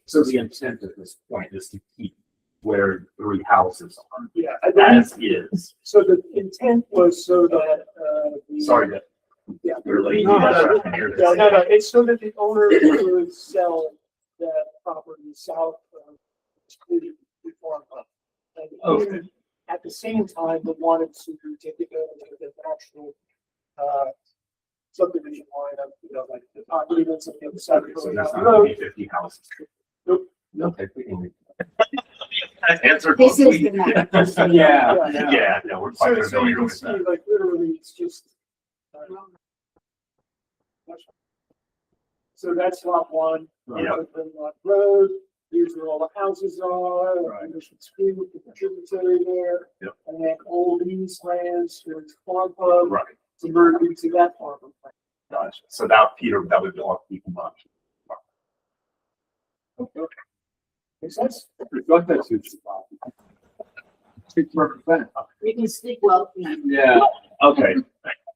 S8: So the intent at this point is to keep where 3 houses are,
S2: Yeah, I believe,
S8: as is.
S2: so the intent was so that,
S8: Sorry to.
S2: Yeah.
S8: You're late.
S2: No, it's so that the owner would sell that property south of the farm. And
S8: Okay.
S2: at the same time, they wanted to take advantage of the actual, subdivision line of, like the property that's on the other side of the
S8: So that's not
S2: road.
S8: gonna be 50 houses.
S2: Nope.
S8: Okay. Answered.
S3: This is
S8: mostly.
S3: the map.
S8: Yeah, yeah, no, we're
S2: So,
S8: quite
S2: so you
S8: familiar
S2: can
S8: with
S2: see,
S8: that.
S2: like, literally, it's just. So that's lot one.
S8: Yeah.
S2: Lot road, here's where all the houses are,
S8: Right.
S2: there's some stream with the tributary there.
S8: Yep.
S2: And then all these lands, there's farm club,
S8: Right,
S2: to merge into that farm club.
S8: gotcha. So that, Peter, that would all keep in mind.
S2: Makes sense?
S4: Reflect that suits. 6%.
S3: We can speak well.
S8: Yeah. Okay.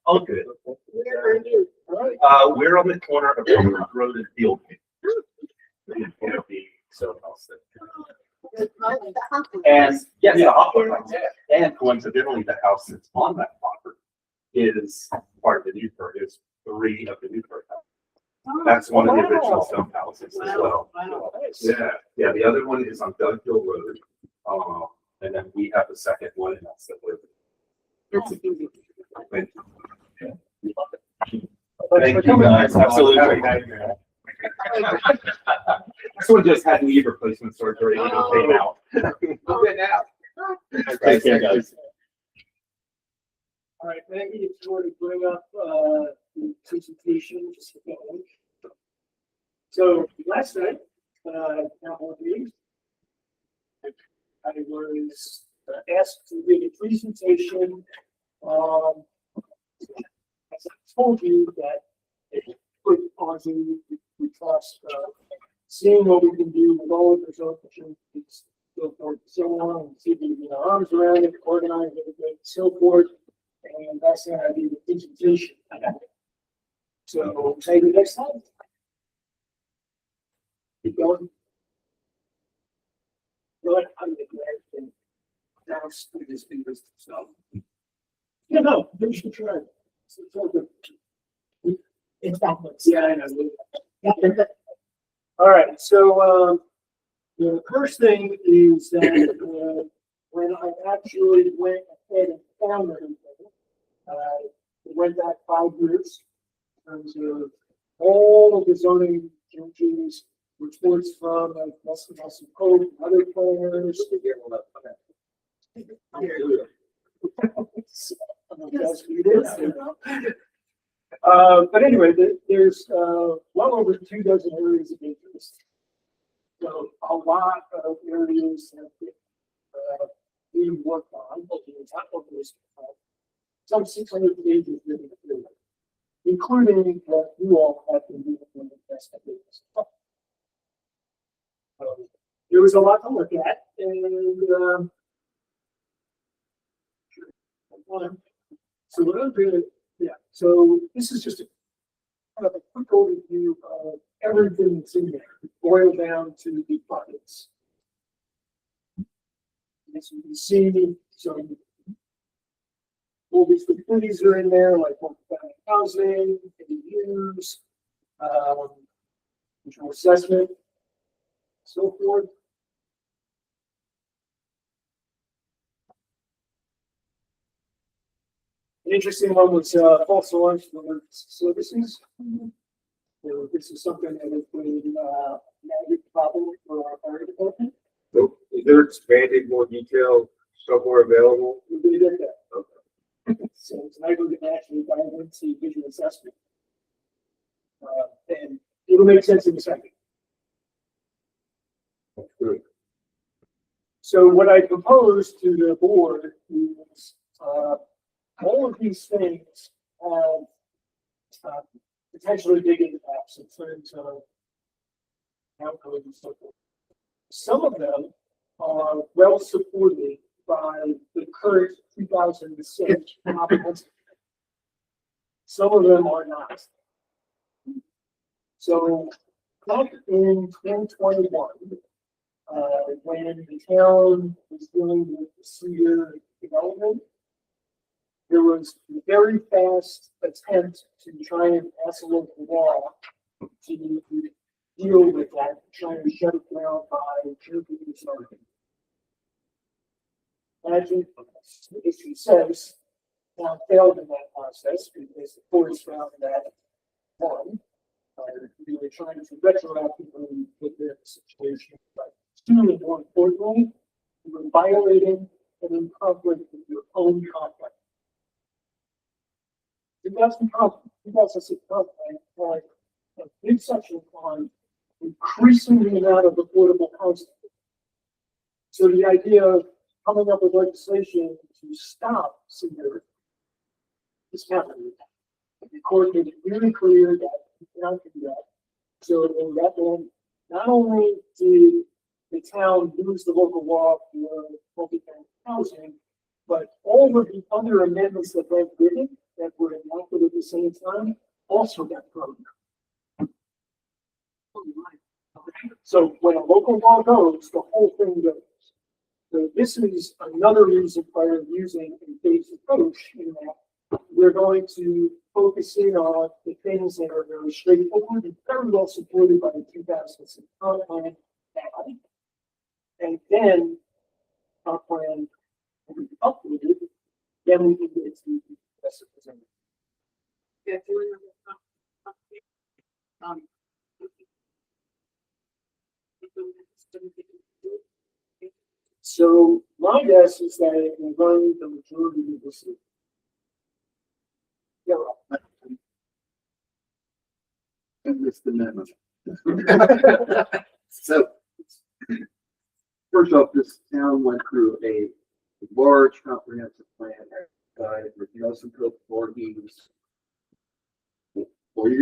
S8: All good.
S3: Where are you?
S2: All right.
S8: We're on the corner of Road and Field. So house there. And yes, the Hopper house. And coincidentally, the house that's on that property is part of the Newport, is 3 of the Newport house. That's one of the original stone houses as well.
S2: Wow, nice.
S8: Yeah, yeah, the other one is on Dughill Road. And then we have the second one, and that's the third. Thank you, guys, absolutely. This one just had knee replacement surgery and it came out.
S1: Okay, now.
S8: Take care, guys.
S2: All right, Maggie, if you want to bring up, the presentation, just a moment. So last night, town hall meeting, I was asked to give a presentation, as I told you that it put on the, we trust, seeing what we can do with all of the zone opportunities, so forth, so on, and see if we can get our arms around it, organize it, so forth. And that's how I do the presentation. So maybe next time. Keep going. But I'm the and now students do this themselves. Yeah, no, there's the trend. It's all good.
S3: It's backwards.
S2: Yeah, I know.
S3: Yeah,
S2: All right, so, the first thing is that, when I actually went ahead and found everything, it went back 5 years in terms of all of the zoning changes, reports from, like, Western Code, and other planners. But anyway, there's, well over 24 areas of interest. So a lot of areas have been, being worked on, top of this, some 600 pages written through, including what you all have been doing in the past couple of years. There was a lot to look at, and so what I'm doing, yeah. So this is just a kind of a quick overview of everything that's in there, boiled down to the buckets. As you can see, so all these facilities are in there, like multi-family housing, ADUs, control assessment, so forth. An interesting one was false alarms for emergency services. So this is something that has been a problem for our fire department.
S1: So is there expanded more detail somewhere available?
S2: We did get that. So tonight we're going to actually dive into visual assessment. And it'll make sense in a second.
S1: That's good.
S2: So what I proposed to the board is, all of these things have, potentially big impacts in terms of outcomes and so forth. Some of them are well supported by the current 2006 comprehensive. Some of them are not. So back in 2021, when the town was dealing with the Cedar development, there was a very fast attempt to try and pass a local law to deal with that, trying to shut it down by June starting. As the issue says, town failed in that process because the courts found that one, we were trying to retroactively put the situation, but two, and more importantly, we were violating and in conflict with your own contract. 2006 contract had a big section on increasing the amount of affordable housing. So the idea of coming up with legislation to stop Cedar is happening. The court made it really clear that you cannot do that. So in that end, not only did the town use the local law for multi-family housing, but all of the other amendments that went with it that were enacted at the same time also got thrown. So when a local law goes, the whole thing goes. So this is another reason why we're using a phased approach in that we're going to focus in on the things that are very straightforward and very well supported by the 2006 comp plan. And then our plan will be updated, then we can get to the rest of the So my guess is that it will run the majority of the city. Yeah, right.
S5: And it's the memo. So, first off, this town went through a large comprehensive plan, with Nelson Cook 4 years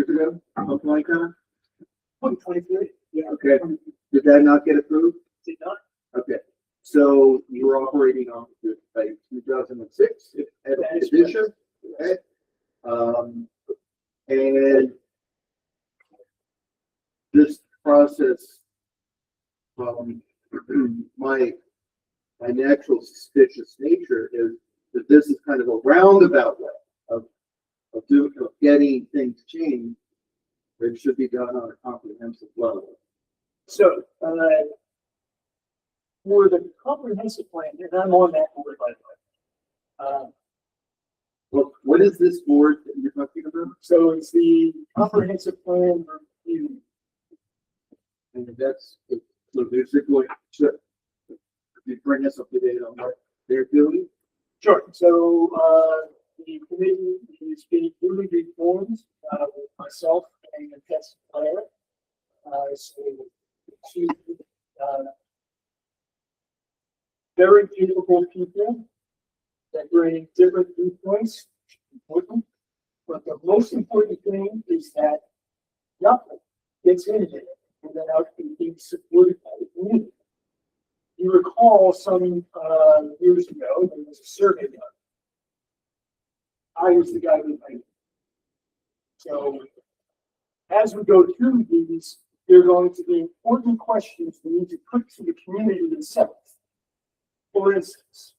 S5: ago, something like that.
S2: 2023? Yeah.
S5: Okay, did that not get approved?
S2: Did not.
S5: Okay, so you were operating on the, by 2006 edition, okay? And this process, my natural suspicious nature is that this is kind of a roundabout way of getting things changed. It should be done on a comprehensive level.
S2: So, for the comprehensive plan, and I'm on that board, by the way.
S5: What is this board that you're talking about?
S2: So it's the comprehensive plan review.
S5: And that's, so basically, should you bring us up to date on what they're doing?
S2: Sure. So, the committee is being duly reformed, with myself and Jessica Claire. So, two, very capable people that bring different viewpoints. Important. But the most important thing is that nothing gets into it without being supported by the community. You recall some years ago, there was a survey done. I was the guy who made it. So as we go through these, there are going to be important questions we need to put to the community itself. For instance,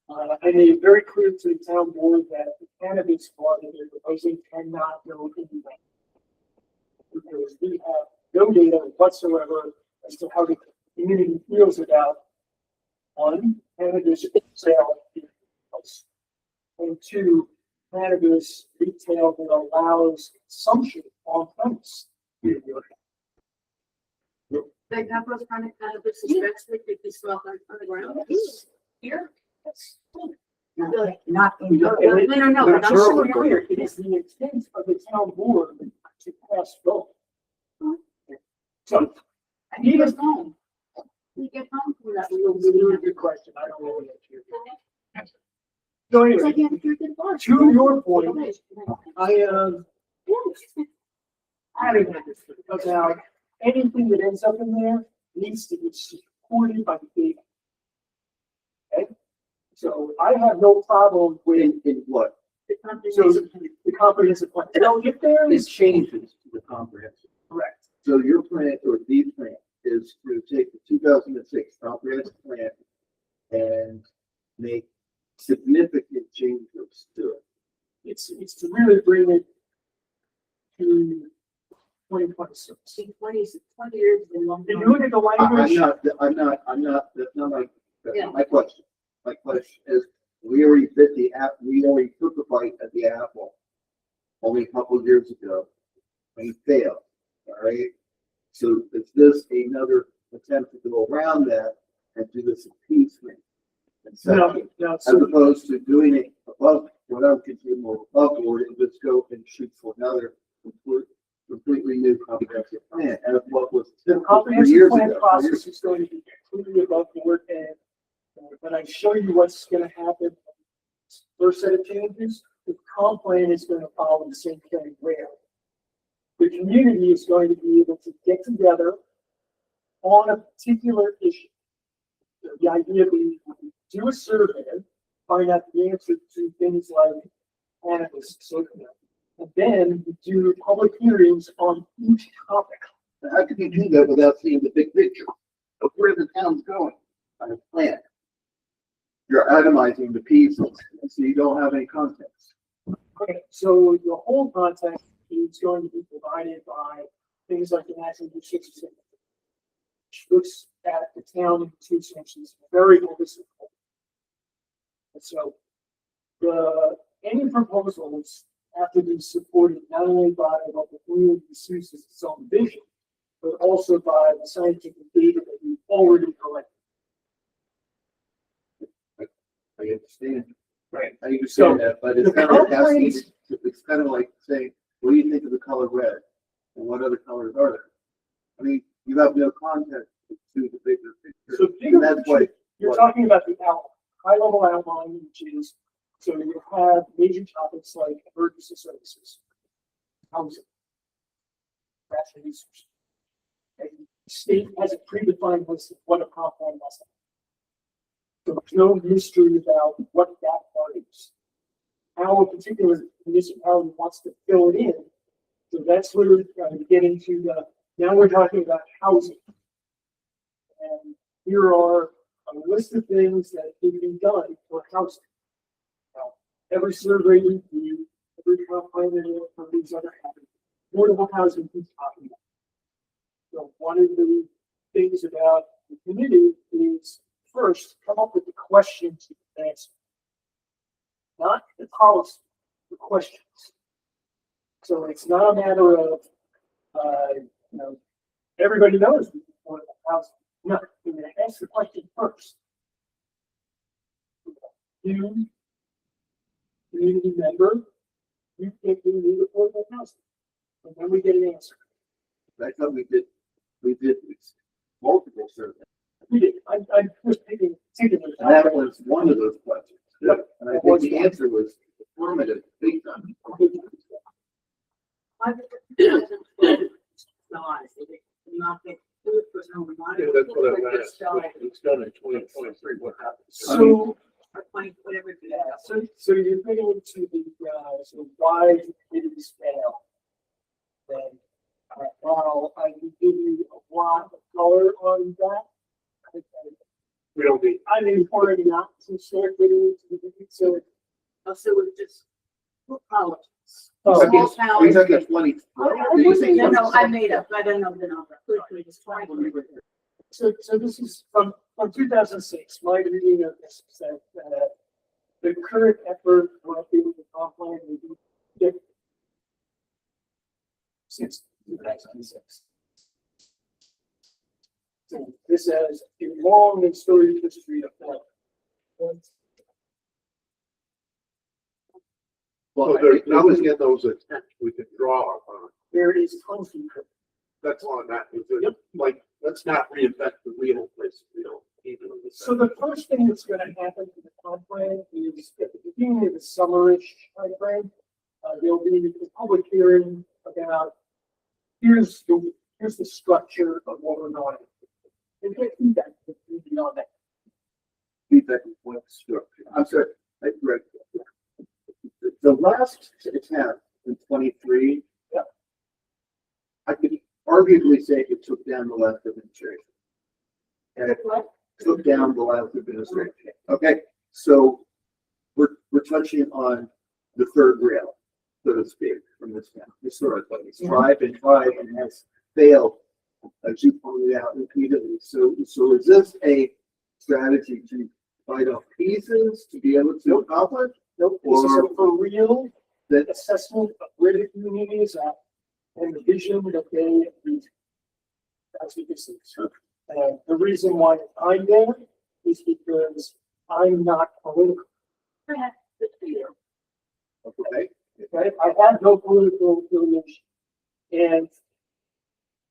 S2: I made it very clear to the town board that the cannabis law that they're proposing cannot go into that. Because we have no data whatsoever as to how the community feels about one, cannabis sale, and two, cannabis retail that allows consumption on premise.
S9: They have those kind of cannabis, especially if you smell on the ground. Here?
S3: Not in
S9: No,
S3: your.
S9: no,
S2: But
S9: but I'm
S2: just so we're
S9: sure.
S2: clear, it is the intent of the town board to pass both. So,
S9: And he was home. He get home from that.
S2: it's a really good question. I don't know the answer. So
S9: It's like
S2: anyway,
S9: you have to drink it first.
S2: to your point, I am adamant about anything that ends up in there needs to be supported by data. Okay? So I have no problem with
S5: In what?
S9: The company
S2: So
S9: is-
S2: the comprehensive plan. Now, if there
S5: It
S2: is
S5: changes to the comprehensive.
S2: correct,
S5: So your plan or the plan is to take the 2006 comprehensive plan and make significant changes to it.
S2: it's to really bring it to 2026.
S9: 20 years is a long
S2: If you
S9: time.
S2: look at the
S5: I'm
S2: language,
S5: not, that's not that's
S9: Yeah.
S5: not my question. My question is, we already bit the we already took a bite at the apple only a couple of years ago. We failed, all right? So is this another attempt to go around that and do this appeasement? And second,
S2: no,
S5: as
S2: so
S5: opposed to doing it above, what I would consider more above board, and just go and shoot for another completely new comprehensive plan, as what was
S2: the
S5: typical 3
S2: comprehensive
S5: years
S2: plan
S5: ago.
S2: process is going to be completely above board, and when I show you what's gonna happen, first set of changes, the comp plan is gonna follow the same thing where the community is going to be able to get together on a particular issue. The idea being, do a survey, find out the answer to things like cannabis, so forth. And then do public hearings on each topic.
S5: How can you do that without seeing the big picture of where the town's going on a plan? You're itemizing the pieces, so you don't have any context.
S2: Okay, so the whole context is going to be provided by things like the National Research Center, which looks at the town in two sections, very holistically. And so any proposals have to be supported not only by what the community sees as its own vision, but also by the scientific data that we've already collected.
S5: I understand.
S2: Right.
S5: I understand that, but it's
S2: the
S5: kind of like asking,
S2: complaints-
S5: it's kind of like saying, what do you think of the color red? And what other colors are there? I mean, you have no context to the bigger picture.
S2: So bigger
S5: And that's
S2: picture,
S5: what,
S2: you're talking about the outline, high level outline, which is, so you have major topics like emergency services, housing, natural resources. And the state has a predefined list of what a comp plan must have. So there's no mystery about what that part is. How a particular municipality wants to fill it in. So that's where we're getting to the, now we're talking about housing. And here are a list of things that can be done for housing. Now, every survey we do, every comp plan from these other happening, affordable housing is talking about. So one of the things about the committee is first come up with the questions to answer. Not the policy, the questions. So it's not a matter of, everybody knows affordable housing. No, you're gonna ask the question first. You, community member, you think we need affordable housing? And then we get an answer.
S5: I thought we did these multiple surveys.
S2: We did, I'm just taking.
S5: And that was one of those questions.
S2: Yep.
S5: And I think the answer was affirmative, big time.
S9: I think it's no, honestly, not the 2%.
S4: Yeah, that's what I'm asking. It's done in 2023, what happens?
S2: So,
S9: Or 20, whatever.
S2: yeah, so you're getting into the, so why did it fail? Then, while I can give you a lot of color on that,
S4: We don't need,
S2: I'm important not to start getting into the, so.
S9: Also, it just politics.
S2: Oh,
S9: Small
S5: Are you
S9: towns.
S5: talking 20?
S9: No, I made up, I don't know the number. Quickly, it's 20.
S2: So this is from 2006, my reading of this said that the current effort might be with the comp plan will be different since 2006. So this has a long and storied history of that.
S5: Well,
S4: so there's nothing in those attempts we can draw on.
S2: There is tons of
S4: That's on that. Is it, like, let's not reinvent the wheel, please. We don't even.
S2: So the first thing that's gonna happen to the comp plan is at the beginning of the summerish timeframe, there'll be a public hearing about, here's the structure of what we're going. And get feedback beyond that.
S5: feedback is what structure. I'm sorry, I correct. the last attempt in 23.
S2: Yeah.
S5: I could arguably say it took down the last administration. And it took down the last administration. Okay, so we're touching on the third rail, so to speak, from this town historically. It's tried and has failed, as you pointed out repeatedly. So is this a strategy to bite off pieces to be able to accomplish?
S2: Nope, this is a for real
S5: That
S2: assessment of where the community is at and the vision that they need. That's what this is. And the reason why I'm there is because I'm not political.
S5: okay?
S2: Okay, I have no political affiliation. And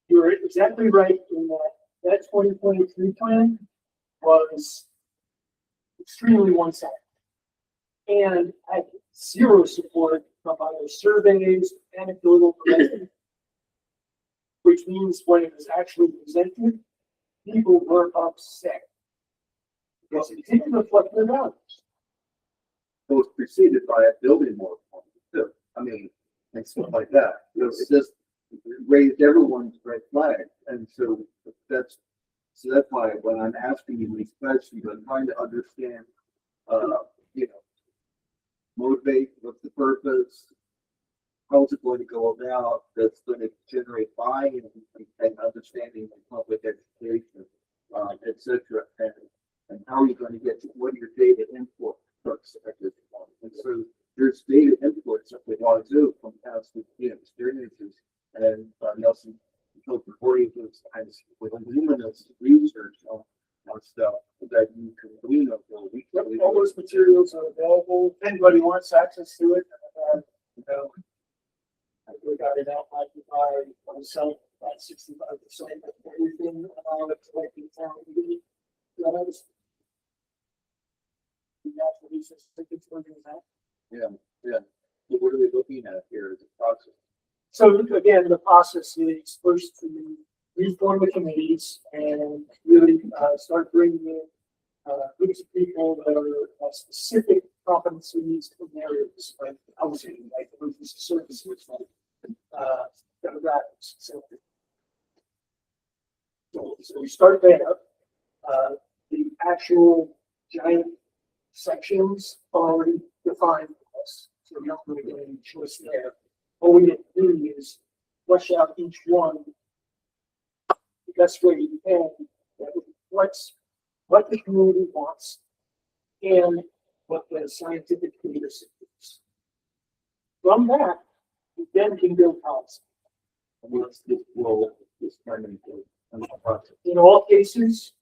S2: you're exactly right in that 2023 plan was extremely one-sided. And I had zero support from other surveys, anecdotal, which means when it was actually presented, people were upset. Because it didn't reflect their values.
S5: It was preceded by a building moratorium too. I mean, and stuff like that. You know, it just raised everyone's red flag. And so that's why when I'm asking you these questions, I'm trying to understand, you know, motivate, what's the purpose? How's it going to go about? That's going to generate buy-in and understanding of public education, et cetera. And how are you going to get to what are your data input first at this point? And so there's data inputs that we want to do from past experiences. And Nelson told before you those kinds with luminous research on stuff that you can glean up.
S2: All those materials are available. If anybody wants access to it, you know, I got it out like by myself, about 65% of everything, that's like the town meeting.
S5: Yeah. So what are we looking at here as a process?
S2: So again, the process is first to reform the committees and really start bringing in groups of people that are specific competencies in areas like housing, like emergency services, like demographics. So we start there. The actual giant sections are already defined for us, so we don't really get any choice there. All we need to do is flesh out each one the best way you can that reflects what the community wants and what the scientific leadership is. From that, we then can build policy.
S5: What's this role, this kind of process?
S2: In all cases,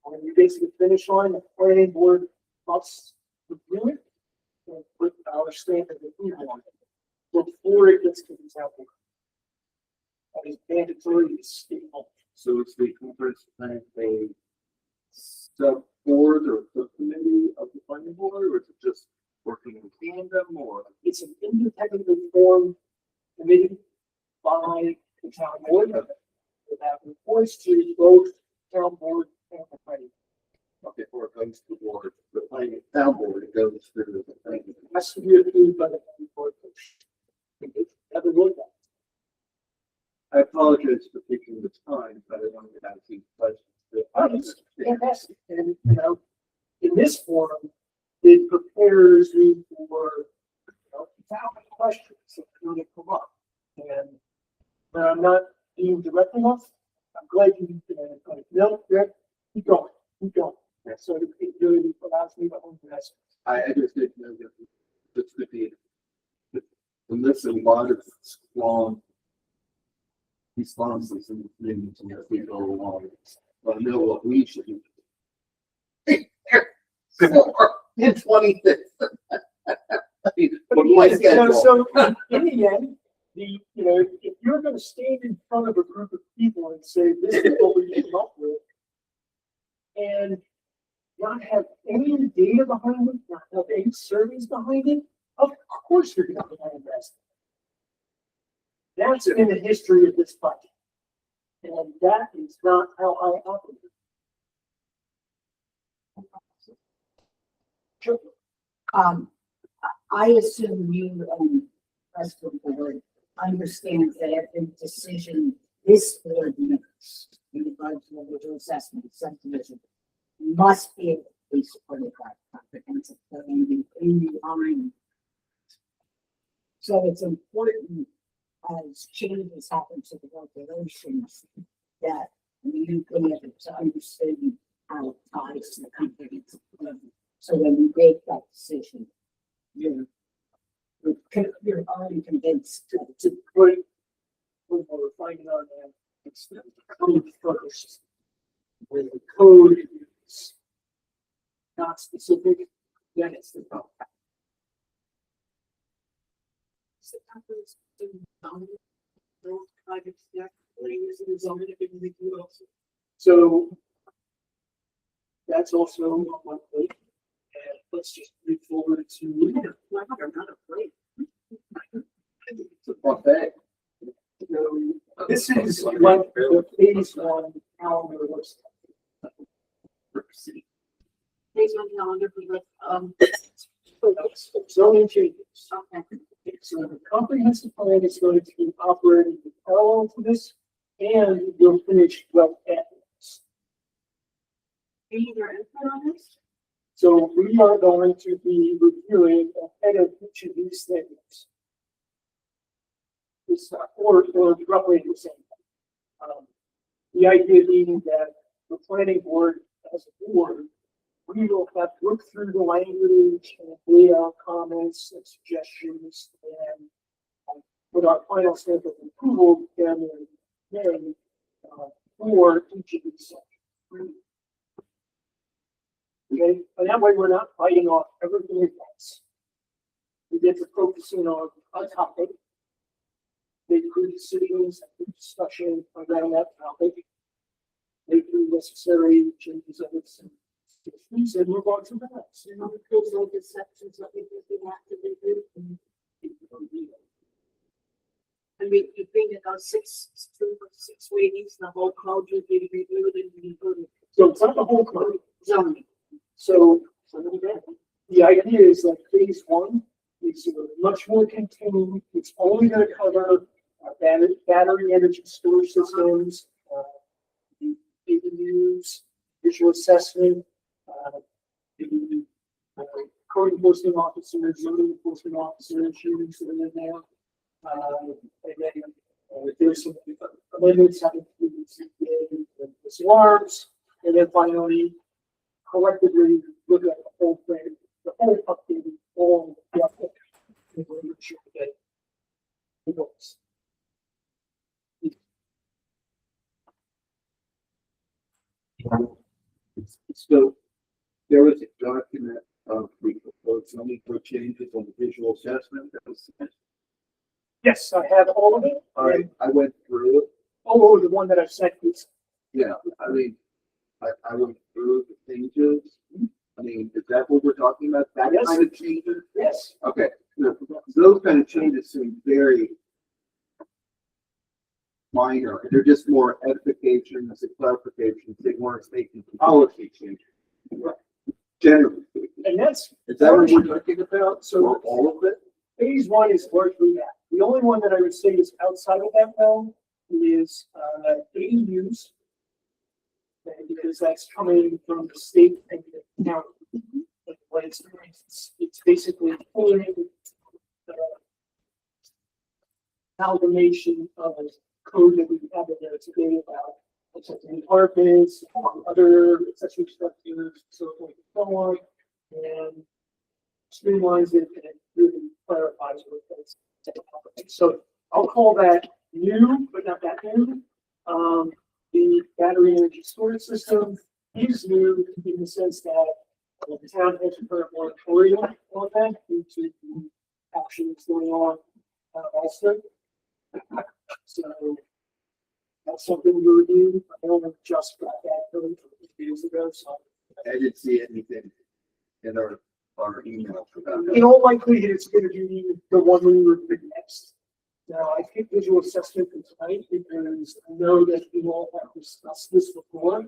S2: when you get to the finish line, the planning board must review it and put our stamp of approval on it before it gets to the town board. That is mandatory to state law.
S5: So it's the conference plan a sub board or subcommittee of the planning board, or is it just working in tandem, or?
S2: It's an independently formed committee by the town board that reports to both town board and the planning.
S5: Okay, or it goes to the board, the planning town board, it goes through the planning.
S2: It has to be approved by the planning board. Never looked at.
S5: I apologize for taking the time, but I wanted to ask you questions.
S2: Fantastic. And, you know, in this forum, it prepares me for, you know, 1,000 questions that are going to come up. And when I'm not being direct enough, I'm glad you, no, Rick, keep going. And so it really allows me to own that.
S5: I just didn't know that this could be, and there's a lot of long responses and things as we go along. But I know what we should do. In 26. What my schedule.
S2: So in the end, you know, if you're going to stand in front of a group of people and say, this is what we came up with, and not have any data behind it, not have any surveys behind it, of course you're going to invest. That's been the history of this budget. And that is not how I operate. Sure.
S3: I assume you and the rest of the board understands that every decision this board makes in regards to individual assessment, subdivision, must be able to be supported by comprehensive plan in line. So it's important as changes happen to the regulations that you can be able to understand how it ties to the comprehensive plan. So when you make that decision, you're already convinced
S2: To put one more refinement on that, it's the code first. When the code is not specific, then it's the problem.
S9: So companies do zoning, those projects, yeah, they're using zoning if they do also.
S2: So that's also on one plate. And let's just move forward to.
S9: Well, they're not afraid.
S5: It's a buffet.
S2: So this is what the phase one calendar looks like.
S9: Please on calendar,
S2: Zoning changes.
S9: okay.
S2: So the comprehensive plan is going to be operating in parallel to this, and we'll finish well afterwards.
S9: Any other input on this?
S2: So we are going to be reviewing ahead of each of these things. It's or roughly the same. The idea being that the planning board, as a board, we will have to look through the language and lay out comments and suggestions and with our final stamp of approval, then for each of these sections. Okay, and that way we're not fighting off everything at once. We get to focusing on a topic. Make good decisions, have good discussion around that topic. Make the necessary changes of it and move on to the next.
S9: You know, those like the sections that we have to review. I mean, you bring it on 6 readings, the whole code will be reviewed and reviewed.
S2: So it's not the whole code.
S9: Zoning.
S2: So the idea is that phase one is much more contained. It's only going to cover battery energy storage systems, ADUs, visual assessment, the code enforcement officers, zoning enforcement officers, shootings that are in there. And then there's some amendments having to do with CPA and alarms, and then finally collectively look at the whole thing, the whole updated, all the update. And we'll make sure that it goes.
S5: So there was a document of the proposed zoning code changes on the visual assessment that was sent.
S2: Yes, I have all of it.
S5: All right, I went through it.
S2: Oh, the one that I've sent is,
S5: Yeah, I mean, I went through the changes. I mean, is that what we're talking about? That
S2: Yes.
S5: kind of changes?
S2: yes,
S5: Okay, those kind of changes seem very minor. They're just more edifications and clarifications. They weren't making policy changes. Generally speaking.
S2: and that's,
S5: Is that what we're talking about?
S2: So-
S5: Or all of it?
S2: phase one is largely that. The only one that I would say is outside of that realm is, ADUs. And because that's coming from the state and the county. Like, what it's basically pulling amalgamation of a code that we have in there today about accessory apartments, other accessory structures, so forth and so on. And streamlines it and it really clarifies what it's. So I'll call that new, but not that new. The battery energy storage system is new in the sense that the town has a current moratorium on that due to the actions going on also. So that's something we reviewed. I only just got that really a few years ago, so.
S5: I didn't see anything in our email about that.
S2: In all likelihood, it's going to be the one we review next. Now, I think visual assessment is tonight because I know that we all have discussed this before.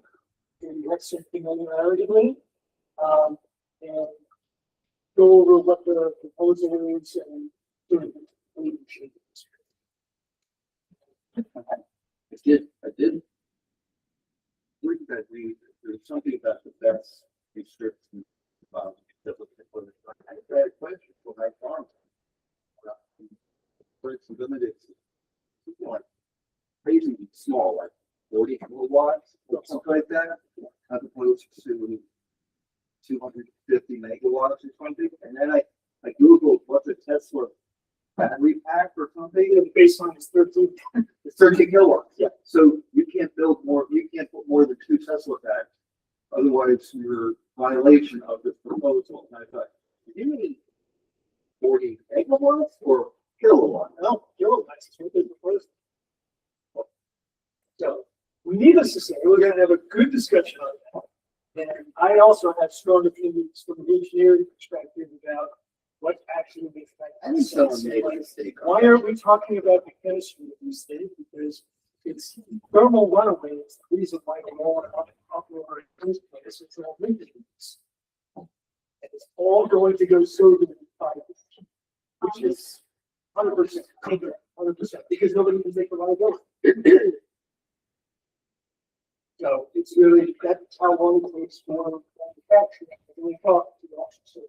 S2: And that's something familiarity. And go over what the proposal is and do any changes.
S5: I did. Think that there's something about the best restriction. That was I had a question for my farm. But it's limited to like crazy small, like 40 kilowatts or something like that, as opposed to 250 megawatts or something. And then I Googled what's a Tesla battery pack or something.
S2: The baseline is 13.
S5: It's 30 kilowatts. Yeah. So you can't build more, you can't put more than 2 Tesla packs. Otherwise, you're violation of this proposal. And I thought, you mean 40 megawatts or kilowatts?
S2: No, kilowatts is what they proposed. So, needless to say, we're gonna have a good discussion on that. And I also have strong opinions from an engineering perspective about what actually makes that.
S5: I think someone made a mistake.
S2: Why aren't we talking about the chemistry of these things? Because it's thermal runaway. It's the reason why we're all up over in this place. It's all maintenance. And it's all going to go sodium fibers, which is 100%, 100%, because nobody can take the liability. So it's really, that's how long it takes for manufacturing. And we talk to the officer.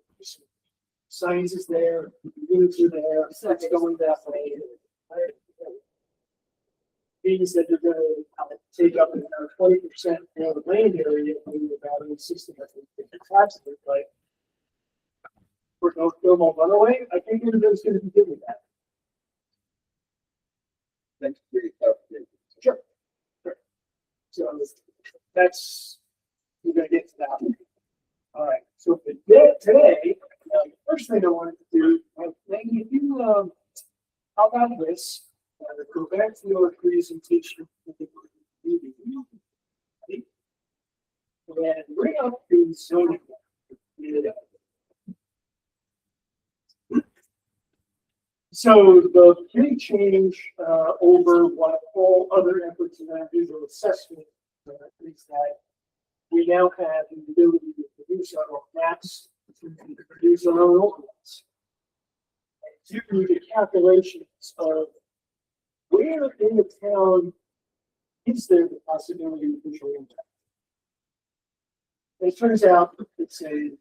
S2: Science is there, the units are there, it's going that way. Means that you're gonna take up another 20% of the land area in the battery system. I think it's absolutely like for no thermal runaway, I think everybody's gonna be good with that.
S5: Thanks for your clarification.
S2: Sure. Sure. So that's, we're gonna get to that. All right, so for today, the first thing I wanted to do, Maggie, if you, how about this? Go back to your presentation. And bring up the zoning. So the big change over what all other efforts in our visual assessment is that we now have the ability to produce our own maps, to produce our own ordinance. To do the calculations of where in the town is there the possibility of visual impact. And it turns out it's a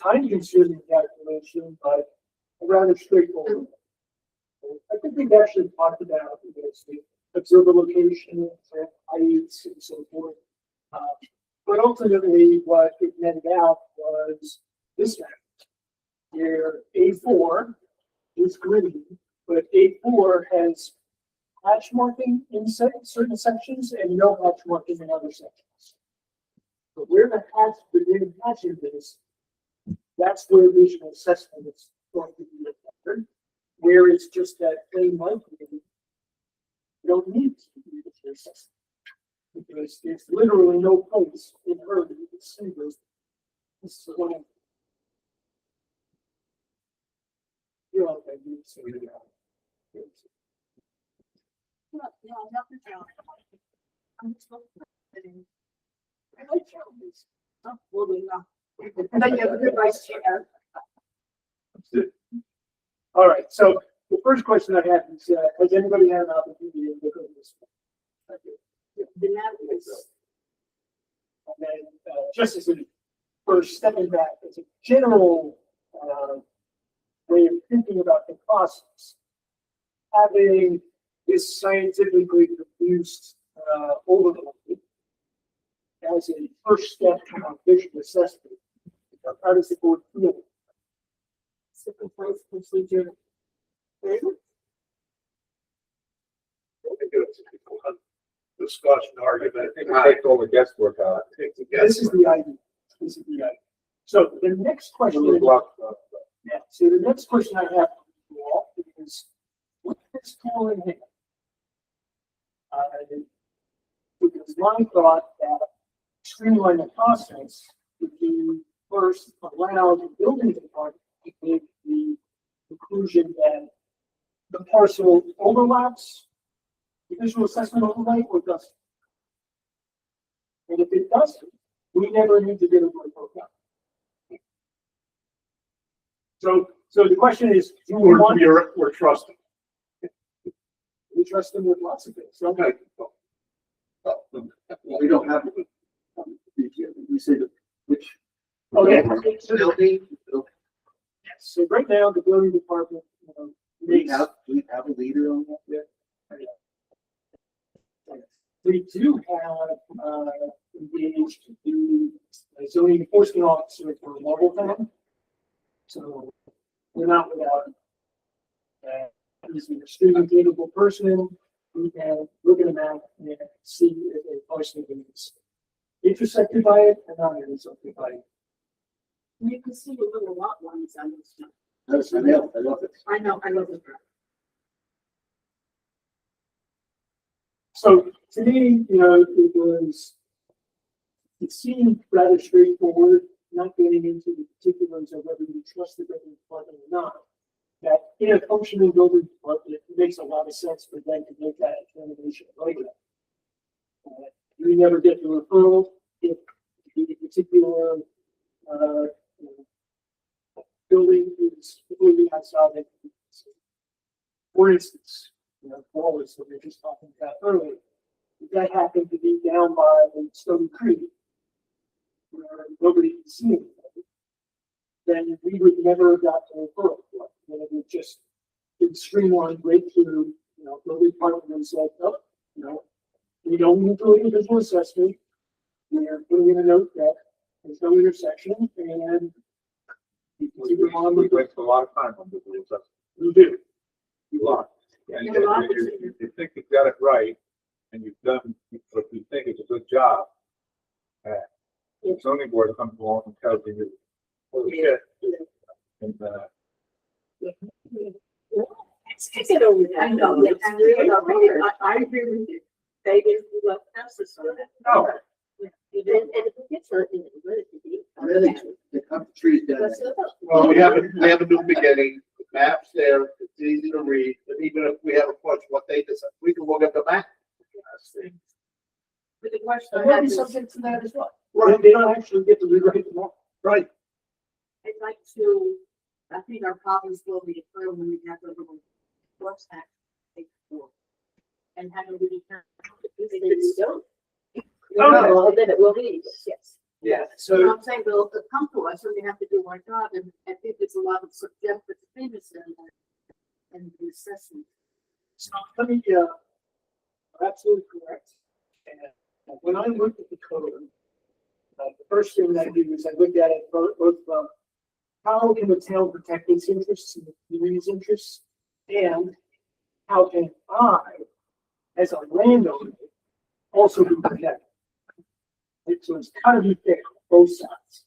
S2: time-consuming calculation, but a rather straightforward. I think we've actually talked about the observer locations and heights and so forth. But ultimately, what it netted out was this map, where A4 is green, but A4 has hatch marking in certain sections and no hatch marking in other sections. But where the green hatching is, that's where visual assessment is going to be affected. Where it's just that plain white, you don't need to do visual assessment. Because there's literally no place in her that you can see those. This is one of you're okay, you see it now. I like challenges.
S9: Oh, well, we know.
S3: And then you have a good vice chair.
S2: All right, so the first question I have is, has anybody had an opportunity to look at this?
S9: The map is,
S2: And then, just as a first stepping back, as a general way of thinking about the process, having this scientifically produced overlay as a first step in our visual assessment, how does the board feel?
S9: second place procedure.
S6: Discussion, argument.
S1: I think we take all the guesswork out.
S2: This is the idea. This is the idea. So the next question. Yeah, so the next question I have for you all is, what is calling here? Because my thought that streamline the process would be first allow the building department to make the conclusion that the parcel overlaps the visual assessment overlay or doesn't. And if it doesn't, we never need to get a report out. So the question is, do we want,
S6: We're trusting.
S2: we trust them with lots of things, okay?
S5: We don't have. We say that which.
S2: Okay.
S5: Building,
S2: So right now, the building department,
S5: we
S2: makes,
S5: have a leader on that yet?
S2: we do have, engaged the zoning enforcement officer for mobile town. So we're not without. He's an extremely capable person. We can look at him out and see if a person is intersected by it and not intersected by it.
S9: You can see the little lot lines on this stuff.
S5: That's, I love it.
S9: I know, I love it.
S2: So to me, it seemed rather straightforward, not getting into the particulars of whether you trust the building department or not. That in a functioning building department, it makes a lot of sense for them to make that determination later. We never get the referral if the particular, building is completely outside of. For instance, Wallace, that we were just talking about earlier, if that happened to be down by Stony Creek, where nobody can see anything, then we would never have got the referral. And it would just been streamlined right through, building department and said, oh, we don't need to do a visual assessment. We're putting in a note that there's no intersection and you can keep it on
S1: We
S2: with
S1: waste a lot of time on this.
S2: you do.
S1: You are. And
S9: Yeah, a lot of
S1: if you think you've got it right, and you've done, if you think it's a good job, the zoning board comes along and tells you, holy shit. And,
S9: Get over that. I know, I agree with you. They didn't do what passes on it.
S1: no,
S9: And if it gets hurt, it would be.
S5: Really, they cut the trees down.
S10: Well, we have a new beginning, maps there, it's easy to read, and even if we have a question, what they decide, we can look at the map.
S9: But the question
S2: And
S9: I
S2: they'll
S9: have
S2: be
S9: is,
S2: subject to that as well. Right, they don't actually get to rewrite the law.
S10: Right.
S9: I'd like to, I think our problems will be occur when we have the little force act. And have a really.
S2: Oh,
S9: then it will be, yes.
S2: Yeah,
S9: So
S2: so,
S9: I'm saying they'll come to us and we have to do our job, and I think it's a lot of subjective opinions and the assessment.
S2: so let me, you're absolutely correct. And when I looked at the code, the first thing that I did was I looked at it both from how can the town protect its interests and the community's interests? And how can I, as a landowner, also be protected? So it's gotta be fair, both sides.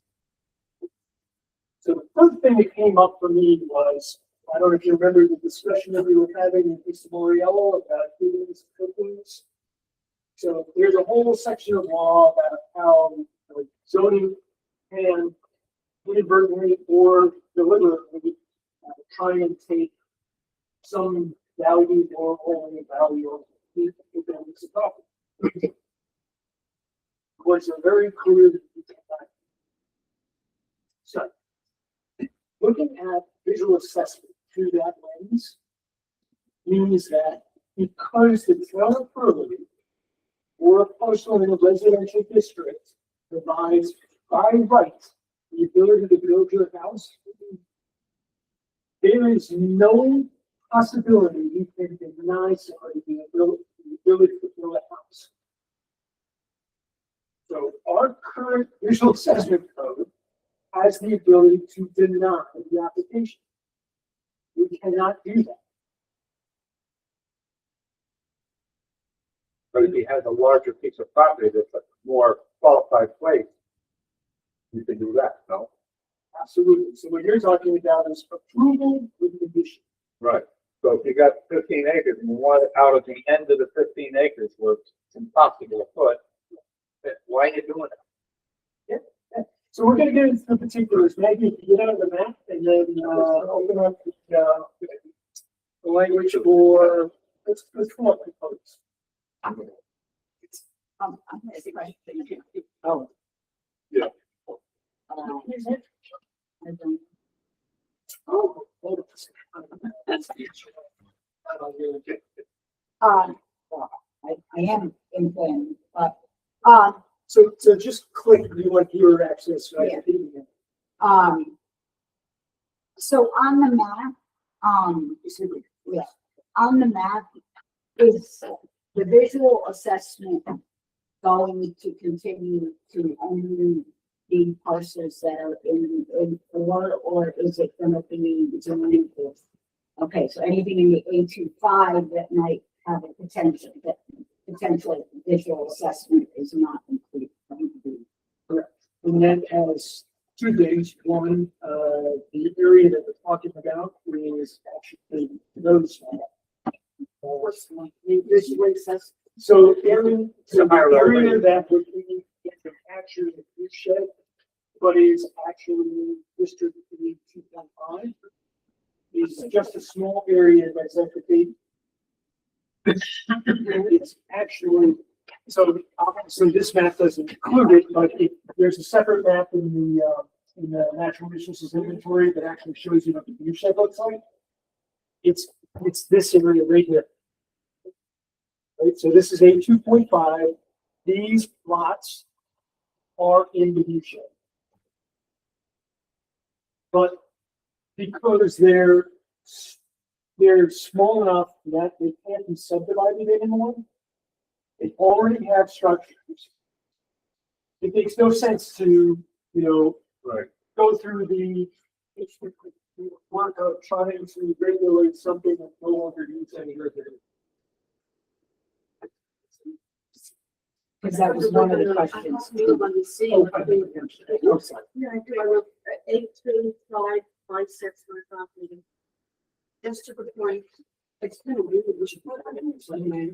S2: So the first thing that came up for me was, I don't know if you remember the discussion that we were having in East Moriello about feelings and cookings. So there's a whole section of law about how zoning can inadvertently or deliberately try and take some value or only value of the buildings of property. Was a very clear. So, looking at visual assessment through that lens means that because the town of Hurley or a parcel in a residential district provides by right the ability to build your house, there is no possibility you can deny somebody the ability to build a house. So our current visual assessment code has the ability to deny the application. We cannot do that.
S1: but if he has a larger piece of property that's a more qualified place, you can do that, no?
S2: Absolutely. So what you're talking about is approval with condition.
S1: Right. So if you got 15 acres and you want it out of the end of the 15 acres where it's impossible to put, then why are you doing it?
S2: So we're gonna get into the particulars. Maybe if you get out of the map and then, open up the language for, let's come up with codes.
S9: I'm right.
S2: Oh.
S10: Yeah.
S9: I don't.
S2: Oh, hold on.
S3: Well, I am in planning, but,
S2: So just click, you want your access, right?
S3: Yeah. So on the map, yeah, on the map is the visual assessment going to continue to only be parcels that are in four, or is it gonna be zoning? Okay, so anything in the A25 that might have a potential, that potential visual assessment is not complete.
S2: And then has two things. One, the area that we're talking about is actually those. So area, so the area that would be actually the view shed, but is actually District 2.5 is just a small area that's at the big. It's actually, so this map doesn't include it, but there's a separate map in the natural resources inventory that actually shows you what the view shed looks like. It's this area right here. Right, so this is a 2.5. These lots are in the view shed. But because they're small enough that they can't be subdivided anymore, they already have structures. It makes no sense to,
S1: Right.
S2: go through want to try to regulate something that no longer needs any regulation.
S3: Because that was one of the questions.
S2: Oh, I think it's-
S9: Yeah, I do. I wrote 83556 Just to the point, it's kind of weird. We should put it in.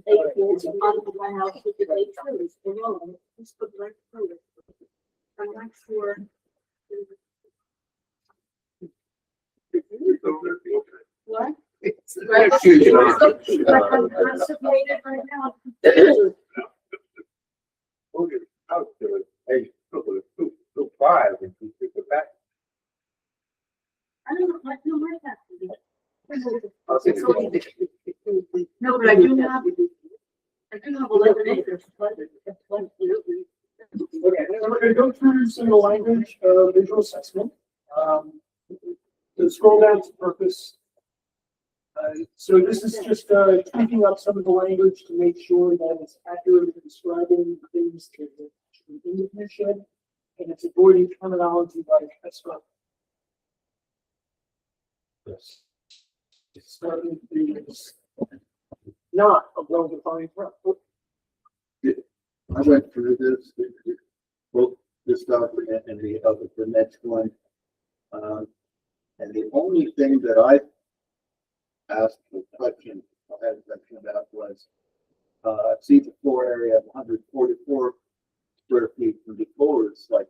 S9: 8 kids in front of my house with the 8 trees. You know, just put right through it. I'm not sure. What? I'm constipated right now.
S1: Out to a 2.5 and you pick it back.
S9: I don't know, I feel like that.
S1: Okay.
S9: No, but I do have 11 acres. Absolutely.
S2: Okay, and we're gonna go through single language, visual assessment. So scroll down to purpose. So this is just, tweaking up some of the language to make sure that it's accurately describing things that are actually in the view shed, and it's avoiding terminology like construct.
S1: Yes.
S2: It's starting to be not a well-defined front.
S5: I went through this, both this document and the next one. And the only thing that I asked the question, I had a question about was, see the floor area of 144 square feet, and before it's like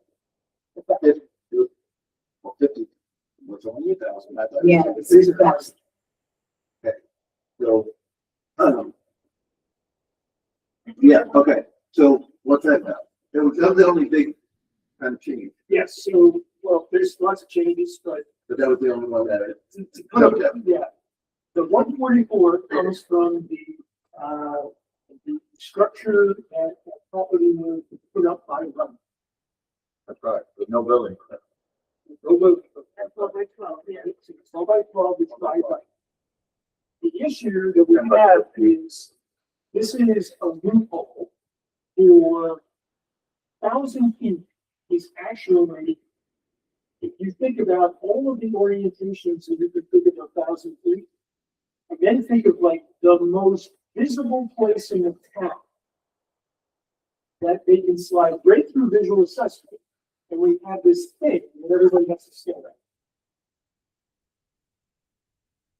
S5: 50, well, 50 was only 1,000. I thought it
S3: Yeah,
S5: was
S3: it's 1,000.
S5: Okay, so, yeah, okay, so what's that about? That was the only big kind of change,
S2: Yes, so, well, there's lots of changes, but
S5: but that was the only one that
S2: to put up, yeah. The 144 comes from the structure that the property was put up by them.
S1: That's right, with no building.
S2: No vote.
S9: That's what I 12, yeah.
S2: It's 12 by 12, it's by right. The issue that we have is, this is a loophole for 1,000 feet is actually, if you think about all of the orientations that you could think of 1,000 feet, and then think of like the most visible place in the town that they can slide right through visual assessment, and we have this thing that everybody has to stare at.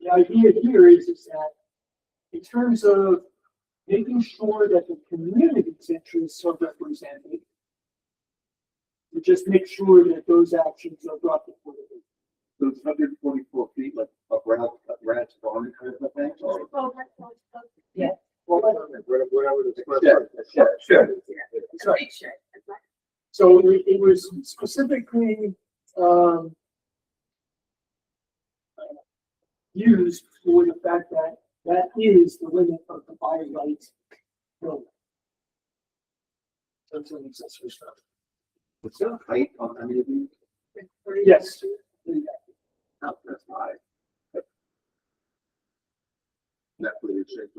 S2: The idea here is that in terms of making sure that the community's interests are represented, to just make sure that those actions are brought before the board.
S5: those 144 feet, like a rat's barn kind of a thing. or-
S3: Yeah.
S2: Well,
S1: Whatever the square
S5: Yeah,
S1: foot. Sure.
S2: that's right. So it was specifically, used for the fact that that is the limit of the by right building. That's an accessory structure.
S5: What's the height on any of these?
S2: Yes.
S5: Not that's high. That's what it's shaped.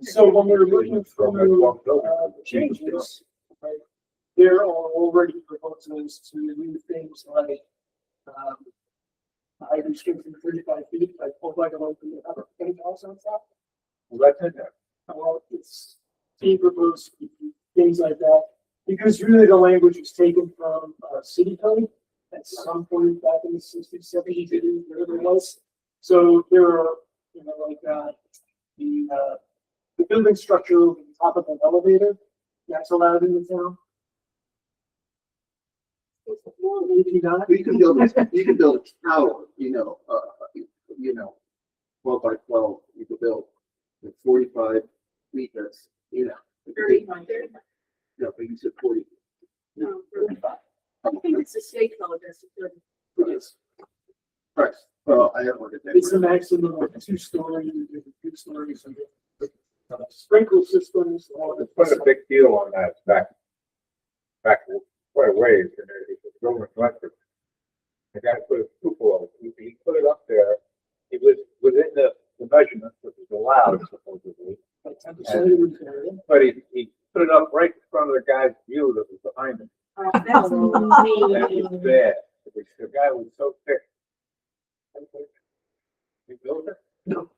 S2: So when we're looking for, changes, right, there are already proposals to do things like, height restriction 35 feet, like, like a open, anything else on top.
S1: Well, that's in there.
S2: Well, it's being proposed, things like that, because really the language was taken from, city code at some point back in the 60s, 70s, 80s, whatever it was. So there are, you know, like, the building structure over the top of an elevator, that's allowed in the town. Maybe not.
S5: You can build a tower, you know, 12 by 12, you could build at 45 feet, that's, you know.
S9: 35.
S5: No, but you said 40.
S9: No, 35. I think it's the state code that's good.
S2: It is.
S5: Right, well, I haven't looked at that.
S2: It's a maximum of 2 stories, 2 stories, and sprinkler systems. all
S1: There's
S2: that
S1: quite a
S2: stuff.
S1: big deal on that back quite a ways, and it's going electric. The guy put a cupola, he put it up there, it was within the measurement that was allowed supposedly,
S2: Like 10% of the area.
S1: but he put it up right in front of the guy's view that was behind him.
S9: That's
S1: That
S9: me.
S1: was bad, the guy was so thick. You built it?
S5: No.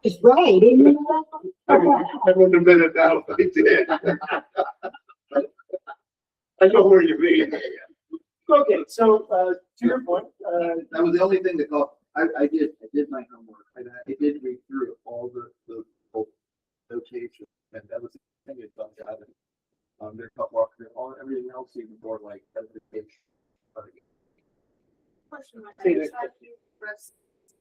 S3: It's right, isn't it?
S10: I wouldn't have been it now if I did. I know where you mean.
S2: Okay, so, to your point,
S5: That was the only thing that caught, I did my homework, and I did read through all the whole notation, and that was the thing that jumped out at me. There's a couple of, all, everything else even more like presentation.
S9: Question like that, it's like you press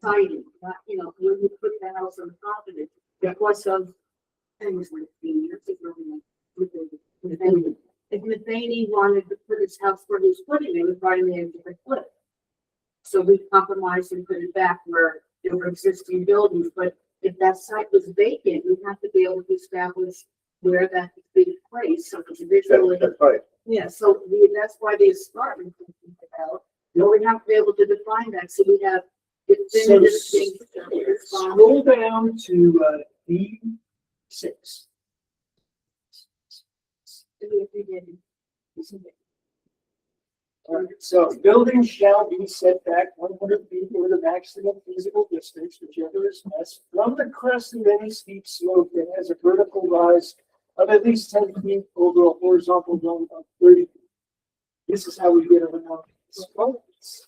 S9: siding, not, you know, when you put the house on top of it, because of things like the, if Matheny wanted to put his house where he's putting it, he probably made a different flip. So we compromised and put it back where there were existing buildings, but if that site was vacant, we have to be able to establish where that could be placed, so it's visually.
S1: That's right.
S9: Yeah, so that's why the apartment is about, you know, we have to be able to define that, so we have definitive things.
S2: scroll down to, D6. So buildings shall be set back 100 feet or the maximum feasible distance, whichever is less, from the crest of any steep slope that has a vertical rise of at least 10 feet over a horizontal zone of 30 feet. This is how we get around slopes.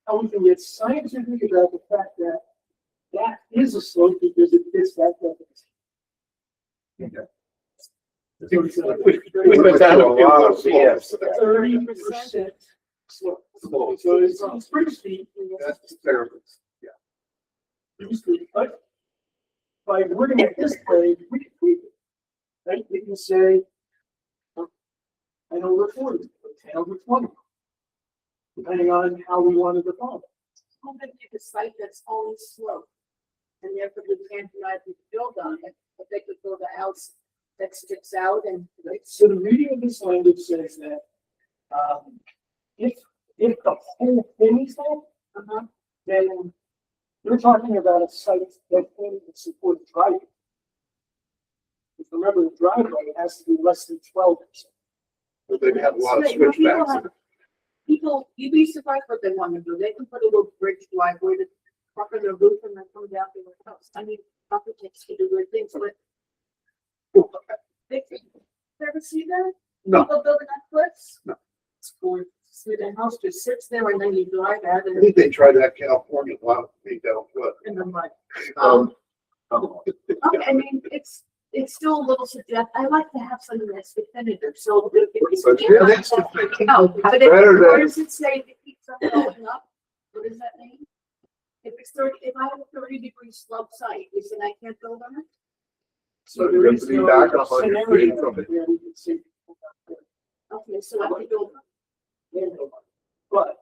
S2: How we can get scientific about the fact that that is a slope because it fits that definition.
S1: We went down a lot of CS.
S2: 30% slope. So it's pretty steep.
S5: That's terrible. Yeah.
S2: Pretty steep, but by wording it this way, we can tweak it. Right? We can say, I know we're 40, but 10 over 20. Depending on how we want to define it.
S9: I'm gonna pick a site that's only slope, and therefore we can't build on it, but they could build a house that sticks out and.
S2: So the reading of this language says that, if the whole thing is that, then you're talking about a site that can support driving. If you remember, the driveway has to be less than 12%.
S10: But they have a lot of
S9: Right, well,
S10: switchbacks.
S9: People, you'd be surprised what they want to do. They can put a little bridge driveway to cover their roof and then come down to their house. I mean, architects can do weird things, but. They, you ever see that?
S10: No.
S9: People building on cliffs?
S10: No.
S9: It's cool. See, the house just sits there and then you drive at
S10: I
S9: it
S10: think they tried that California, a lot of people don't.
S9: and I'm like,
S5: Okay.
S9: okay, I mean, it's still a little subjective. I like to have something that's definitive, so. if it's-
S10: But yeah, that's the thing.
S9: No, but
S10: Better than-
S9: what does it say to keep something going up? What does that mean? If it's 30, if I have a 30-degree slope site, you said I can't build on it?
S2: So there is
S10: Be
S2: no
S10: back 100 feet
S2: scenario
S10: from it.
S2: where we can say.
S9: Okay, so I can build.
S2: But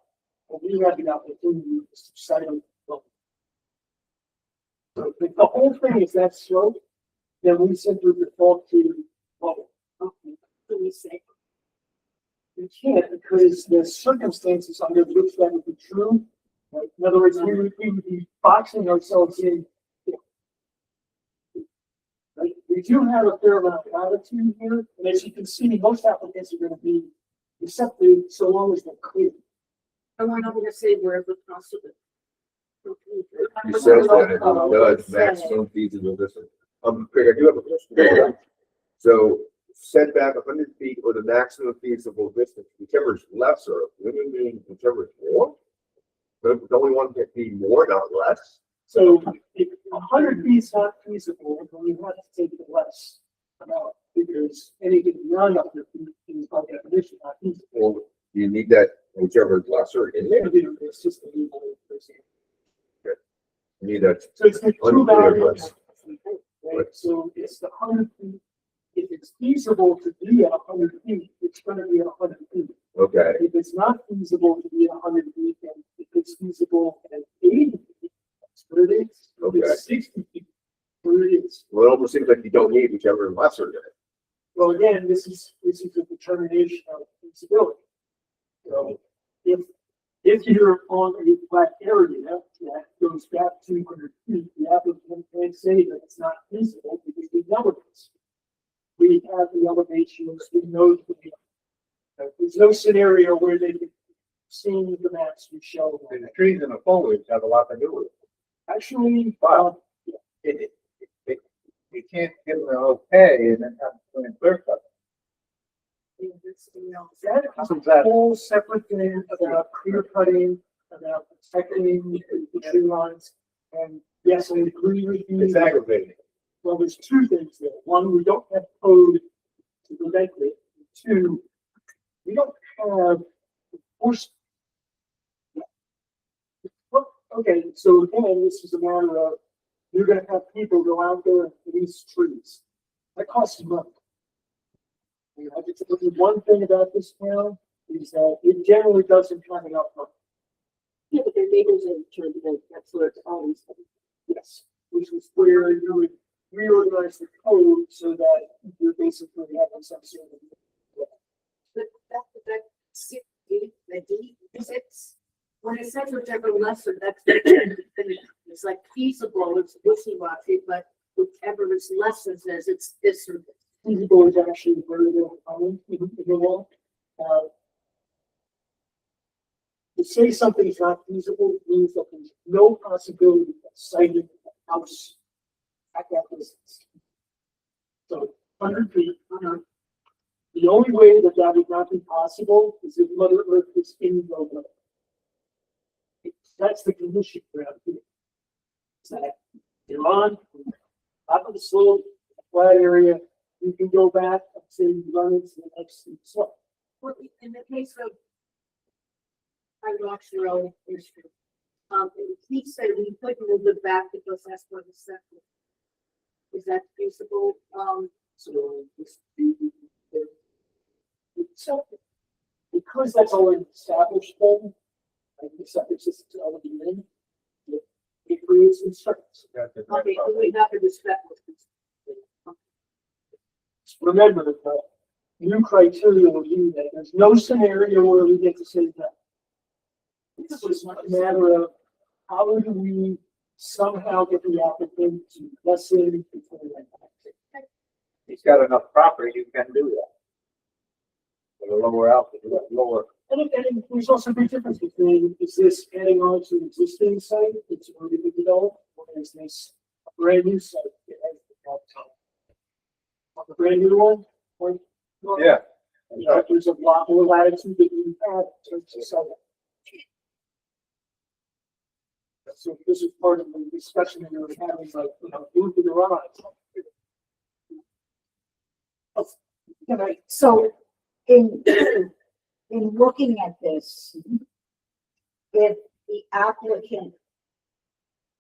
S2: and we have the opportunity to cite them. So if the whole thing is that slope, then we simply default to bubble.
S9: Do we say?
S2: We can't because the circumstances under which that would be true. Right? In other words, we would be boxing ourselves in. Right? We do have a fair amount of latitude here, and as you can see, most applicants are going to be receptive so long as they're clear.
S9: And we're not gonna say wherever possible.
S4: You said that it does maximum feasible distance. Craig, I do have a question. So setback 100 feet or the maximum feasible distance, whichever is lesser, wouldn't mean whichever is more? But the only one can be more, not less.
S2: So if 100 feet is not feasible, then we have to take the less amount because anything beyond 100 feet is by definition not feasible.
S4: Or you need that whichever is lesser in there.
S2: It's just a legal person.
S4: You need that.
S2: So it's the two
S4: Unclear,
S2: values. Right? So it's the 100 feet. If it's feasible to be at 100 feet, it's going to be at 100 feet.
S4: Okay.
S2: If it's not feasible to be at 100 feet, then if it's feasible at 80 feet, that's where it is. If it's 60 feet, where it is.
S4: Well, it almost seems like you don't need whichever is lesser than it.
S2: Well, again, this is a determination of feasibility. So if you're on a flat area that goes back 200 feet, the applicant can say that it's not feasible because we know it is. We have the elevations, we know there's no scenario where they can see the maps we show.
S1: And the trees and the foliage have a lot to do with it.
S2: Actually,
S1: You can't give them an okay and then have to put in clear cut.
S2: that is a whole separate thing about clear cutting, about protecting the tree lines. And yes, I agree with you.
S1: It's aggravating.
S2: Well, there's two things there. One, we don't have code to prevent it. Two, we don't have enforcement. Okay, so again, this is a matter of, you're gonna have people go out there and police trees. That costs money. And I just look at one thing about this town is that it generally doesn't come enough money.
S9: Yeah, but their neighbors in turn, that's where it's always.
S2: Yes, which is where you would reorganize the code so that you're basically having some sort of.
S9: But that six, the D6, when it says whichever lesser, that's, it's like feasible, it's wishy-washy, but whichever is lesser says it's this or this.
S2: Feasible is actually very common in the law. To say something is not feasible means that there's no possibility of citing a house at that distance. So 100 feet, the only way that that would not be possible is if Mother Earth is in the way. That's the condition around here. It's that you're on top of the slope, flat area, you can go back and say you run into the next slope.
S9: Well, in the case of Hydrox Road, he said we couldn't move it back because that's where the second. Is that feasible?
S2: So, because that's already established then, like the septic system is already in, it creates constraints.
S9: Okay, so we have to respect what
S2: Remember that the new criteria will be that there's no scenario where we get to say that. It's just a matter of how do we somehow get the applicant to lessen before that.
S1: He's got enough property, you can do that. With a lower altitude, lower.
S2: And there's also a big difference between, is this adding on to an existing site that's already been developed, or is this a brand new site that has developed time? On the brand new one, or?
S1: Yeah.
S2: There's a lot more latitude that you have in terms of site. So this is part of the discussion that we were having, like, move the garage.
S3: Okay, so in looking at this, if the applicant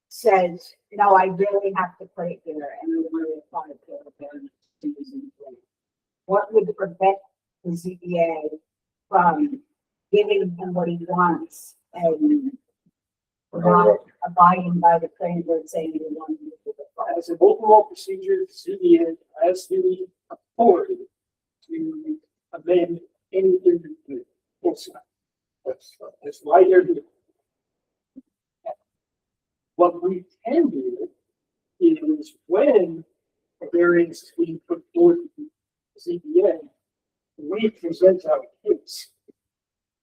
S3: says, no, I really have to put it here and I really want to put it there, what would prevent the ZBA from giving him what he wants and not abiding by the planning board saying you want to do the
S2: As an overall procedure, the ZBA has the authority to amend anything that you do. That's why they're doing it. What we can do is when a variance is being put forward to the ZBA, we present our case,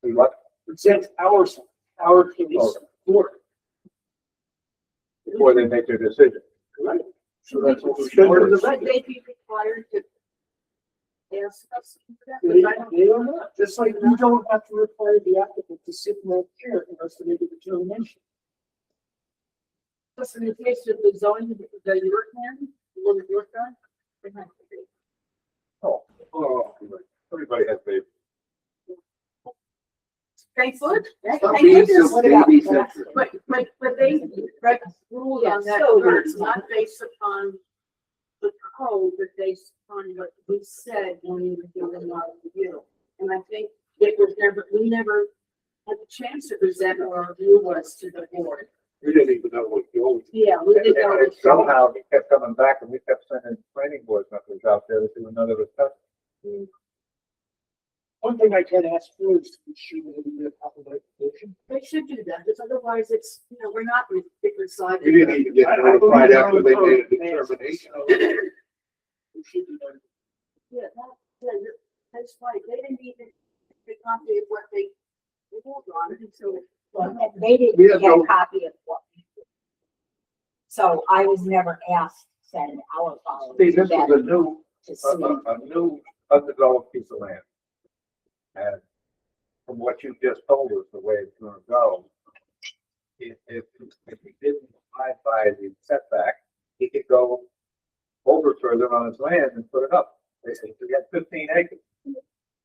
S1: We what?
S2: present our case for it.
S1: Before they make their decision.
S2: Right?
S10: So that's what we
S2: Should
S10: should.
S2: the
S9: Should they be required to ask us for that?
S2: They,
S9: Because I don't-
S2: they are not, just like you don't have to require the applicant to sit in that chair for us to make a determination.
S9: Just in the case of the zoning, the York man, the one that York done, they have to be.
S1: Oh, everybody has faith.
S9: Thank foot?
S5: Stop being so baby
S3: that?
S5: centric.
S9: But they ruled on that
S3: So-
S9: first, not based upon the code, but based on what we said when we were doing our review. And I think it was never, we never had the chance to present our review was to the board.
S4: We didn't even know what going.
S9: Yeah, we did know.
S1: And somehow it kept coming back and we kept sending planning board members out there to do another assessment.
S2: One thing I can ask for is to be sure that we get a copy of the application.
S9: They should do that, because otherwise it's, we're not decided.
S10: We didn't even get notified after they made a determination.
S2: We should do that.
S9: Yeah, that's right, they didn't even get a copy of what they ruled on until.
S3: Well, they didn't
S10: We
S3: get
S10: have
S3: a
S10: no-
S3: copy of what. we did. So I was never asked to send our followers
S1: See, this
S3: that
S1: was a new,
S3: to see.
S1: a new undeveloped piece of land. And from what you just told us, the way it's gonna go, if we didn't abide by the setback, he could go over further on his land and put it up. If he had 15 acres,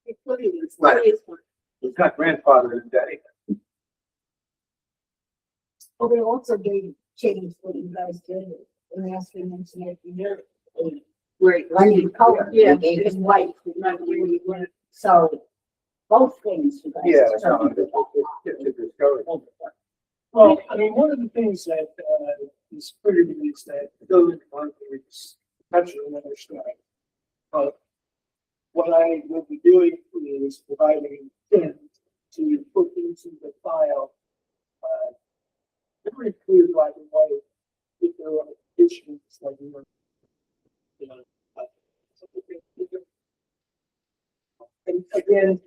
S1: he's got grandfather in that.
S3: Well, they also gave, changed what you guys did, and asked them to make your,
S9: Right.
S3: London color.
S9: Yeah,
S3: They gave
S9: it's
S3: him
S9: white,
S3: white.
S9: not really, right.
S3: So both things you guys.
S1: Yeah,
S3: determined.
S1: it's discouraged.
S2: Well, I mean, one of the things that, is clear to me is that the building department is touching another story. But what I will be doing is providing them to put into the file, very clear black and white, if there are issues like, you know, and again,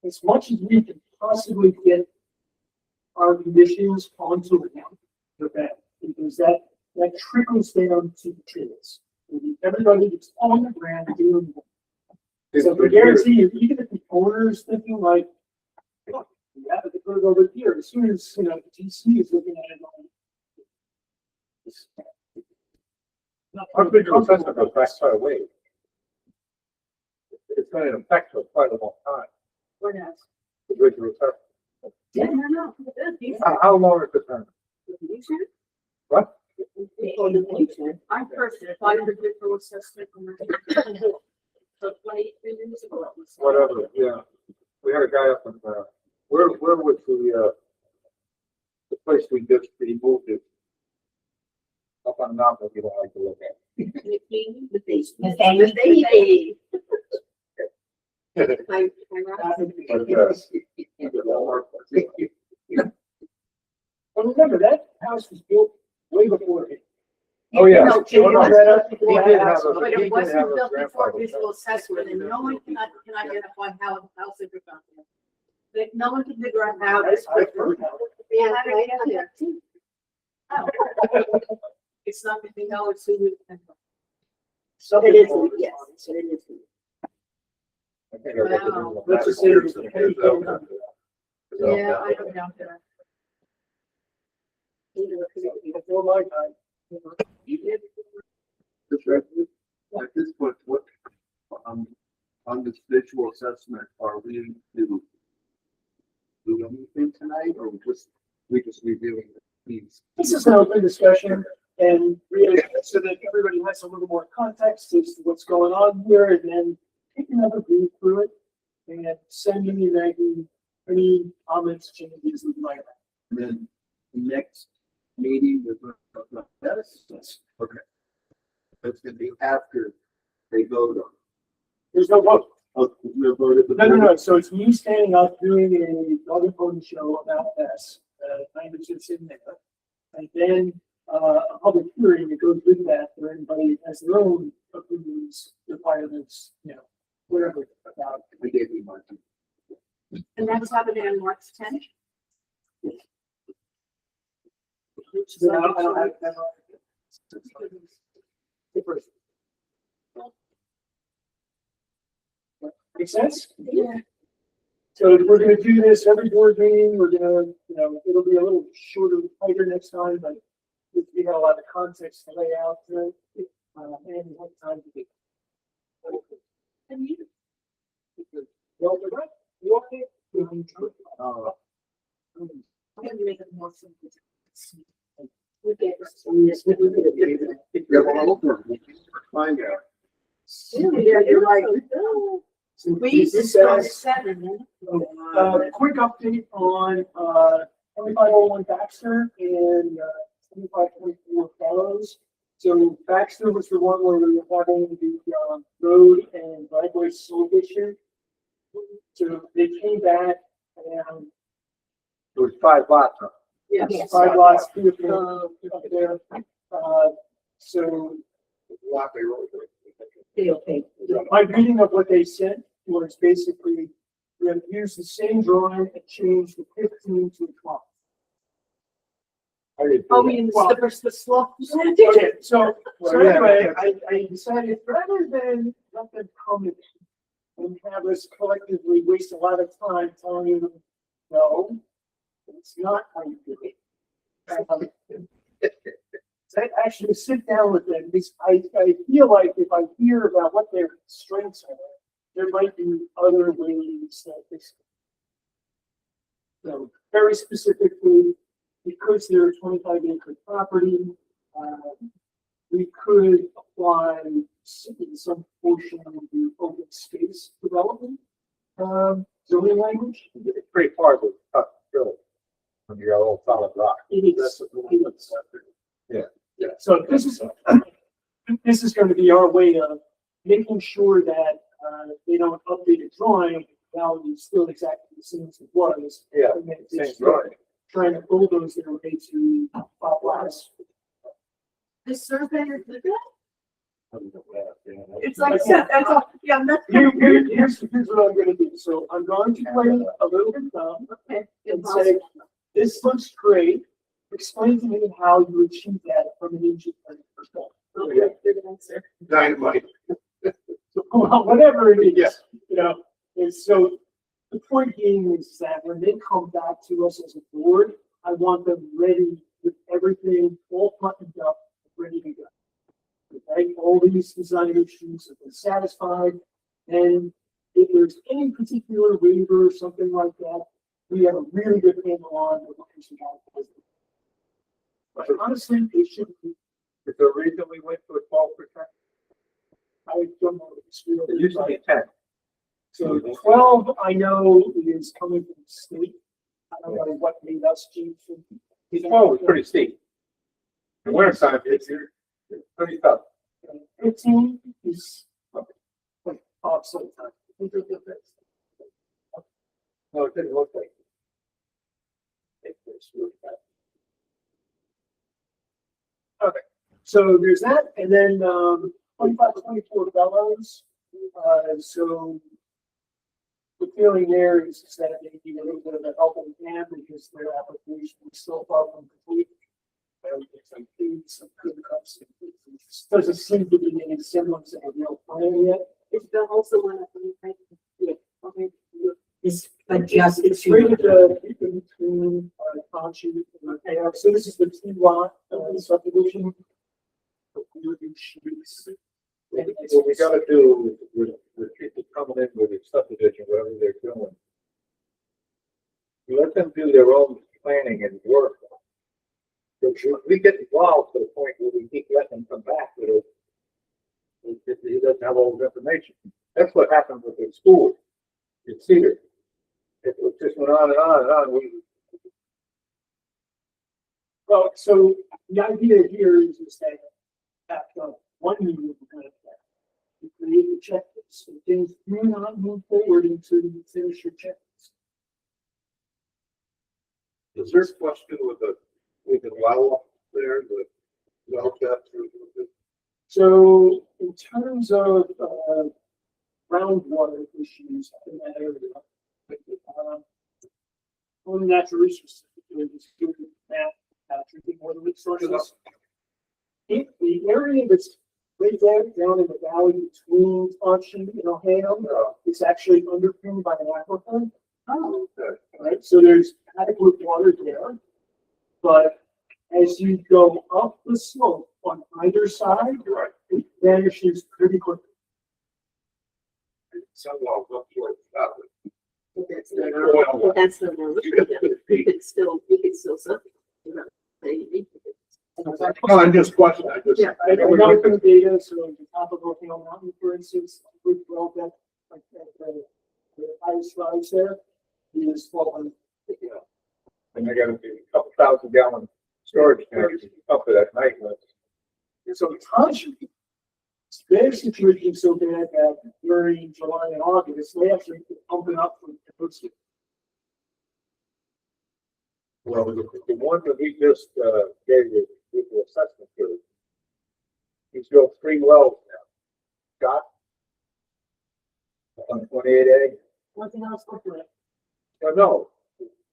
S2: as much as we can possibly get our conditions onto the bank, because that trickles down to the trees. Everybody that's on the ground doing. So I guarantee you, even if the owner is thinking like, look, we have to put it over here, as soon as, the TC is looking at it on.
S1: Our visual assessment goes back quite a way. It's been in effect for quite a long time,
S9: What else?
S1: the visual assessment.
S9: Yeah, no.
S1: How long has it been? What?
S9: I first applied for visual assessment. So 23 years ago.
S1: Whatever, yeah. We had a guy up in, where was the place we just removed it? Up on the mountain, you don't like to look at.
S9: The basement.
S3: Nathaniel.
S9: The baby.
S2: But remember, that house was built way before it.
S1: Oh, yeah.
S9: No,
S1: Oh, no,
S2: He
S1: did have a-
S9: But
S1: he
S9: it
S1: did
S9: wasn't
S1: have a
S9: built before
S1: grandfather.
S9: visual assessment, and no one can identify how it was built. That no one can figure out how this.
S2: I've heard how.
S9: Yeah, yeah. Oh. It's not gonna be how it's.
S2: Some
S9: It is,
S2: people-
S9: yes, it is.
S1: I think I looked at it in the
S2: Let's just say it was a penny phone.
S9: Yeah, I don't know that.
S2: Before my time.
S5: At this point, what, on this visual assessment, are we to do anything tonight, or we just reviewing these?
S2: This is an open discussion, and really, so that everybody has a little more context as to what's going on here, and then take another read through it, and send me maybe any comments, changes, we might have.
S5: And then the next meeting with this. Okay. That's gonna be after they vote on.
S2: There's no vote.
S5: Oh, no vote at the.
S2: No. So it's me standing up doing a dog and pony show about this, language that's in there. And then, a public hearing that goes with that, where anybody has their own opinions, requirements, whatever about it.
S5: I gave you mine.
S9: And that's happening on March tenth.
S2: So I don't have that on. Different. Make sense?
S9: Yeah.
S2: So we're gonna do this every board meeting, we're gonna, it'll be a little shorter, tighter next time, but we got a lot of context to lay out, and what time to be.
S9: And you,
S2: Well, you're right, you okay?
S9: I'm gonna make a motion. We get this.
S5: Yeah, well, over. Find out.
S9: Yeah, you're right. We started 7.
S2: Quick update on, 2501 Baxter and, 2524 Fellows. So Baxter was the one where we were having the, road and driveway slope issue. So they came back and
S1: It was 5 lots. Huh?
S9: Yes.
S2: 5 lots, 2 of them up there. So my reading of what they said was basically, we're gonna use the same drawing and change the 15 to 12.
S1: I didn't
S9: Oh,
S1: do
S9: we in
S1: that.
S9: the slough.
S2: Okay, so
S1: Well, yeah,
S2: anyway,
S1: that's-
S2: I decided rather than let them come in and have us collectively waste a lot of time telling them, no, it's not how you do it. So I actually sit down with them because I feel like if I hear about what their strengths are, there might be other ways that this. So very specifically, because they're a 25-acre property, we could apply some portion of the open space development, zoning language.
S1: It's pretty hard to cut through when you got all solid rock.
S2: It is. Yeah. So this is going to be our way of making sure that, they don't update a drawing, value is still exactly the same as it was.
S1: Yeah,
S2: And then
S1: same
S2: just
S1: drawing.
S2: Trying to bulldoze their way to 5 lots.
S9: The surveyor did that? It's
S1: It's
S9: like, that's all, yeah, that's.
S2: Here's what I'm gonna do. So I'm going to play a little bit dumb
S9: Okay.
S2: and say, this looks great. Explain to me how you achieve that from an engineering perspective.
S9: Okay, good answer.
S10: Dynamite.
S2: Well, whatever it is, and so the point being is that when they come back to us as a board, I want them ready with everything all buttoned up, ready to go. Okay, all these design issues have been satisfied, and if there's any particular waiver or something like that, we have a really good handle on the location of. But honestly, it should be,
S1: Is there a reason we went to a 12%?
S2: I don't know.
S1: It used to be 10.
S2: So 12, I know is coming from the state. I don't know what made us change.
S1: The 12 was pretty steep. The winter time, it's pretty tough.
S2: 15 is like offside time.
S1: No, it didn't look like.
S2: Okay, so there's that, and then 2524 Bellows. So the feeling there is that they need a little bit of a helping hand because their application is still far from complete. Some fees, some good cuts. Doesn't seem to be any semblance of a real plan yet.
S9: It's the also one of the, yeah, okay.
S7: This adjusted
S2: It's rated
S7: to.
S2: in between township and AR. So this is the two lot subdivision.
S1: What we gotta do with people coming in with a subdivision, whatever they're doing. You let them do their own planning and work. If we get involved to the point where we keep letting them come back with it, he doesn't have all the information. That's what happened with the school in Cedar. It was just went on and on and on.
S2: Well, so the idea here is that after one meeting, we're gonna you create a checklist, and things do not move forward until you finish your checklist.
S4: Is there a question with the well there, the well depth?
S2: So in terms of, groundwater issues in that area, on natural resources, is good map, drinking water resources. In the area that's right there, down in the valley between Auction and Ohio, it's actually underpinned by an aquifer.
S9: Oh,
S2: Right, so there's adequate water there. But as you go up the slope on either side,
S4: Right.
S2: it vanishes pretty quickly.
S4: Some wells up towards that.
S9: but that's not, but that's not, you could still something, you know, they-
S4: No, I'm just questioning,
S2: Yeah, I don't know from the data, so the top of Oakdale Mountain, for instance, with well depth, like the highest rise there is 1,200.
S1: And they got a couple thousand gallon storage tanks up to that night.
S2: And so township, their situation is so bad that during July and August, they actually pump it up from the coast.
S1: Well, the one that we just, gave you, the assessment to, he's drilled 3 wells now. Scott? On 28A?
S2: Nothing else but that.
S1: No.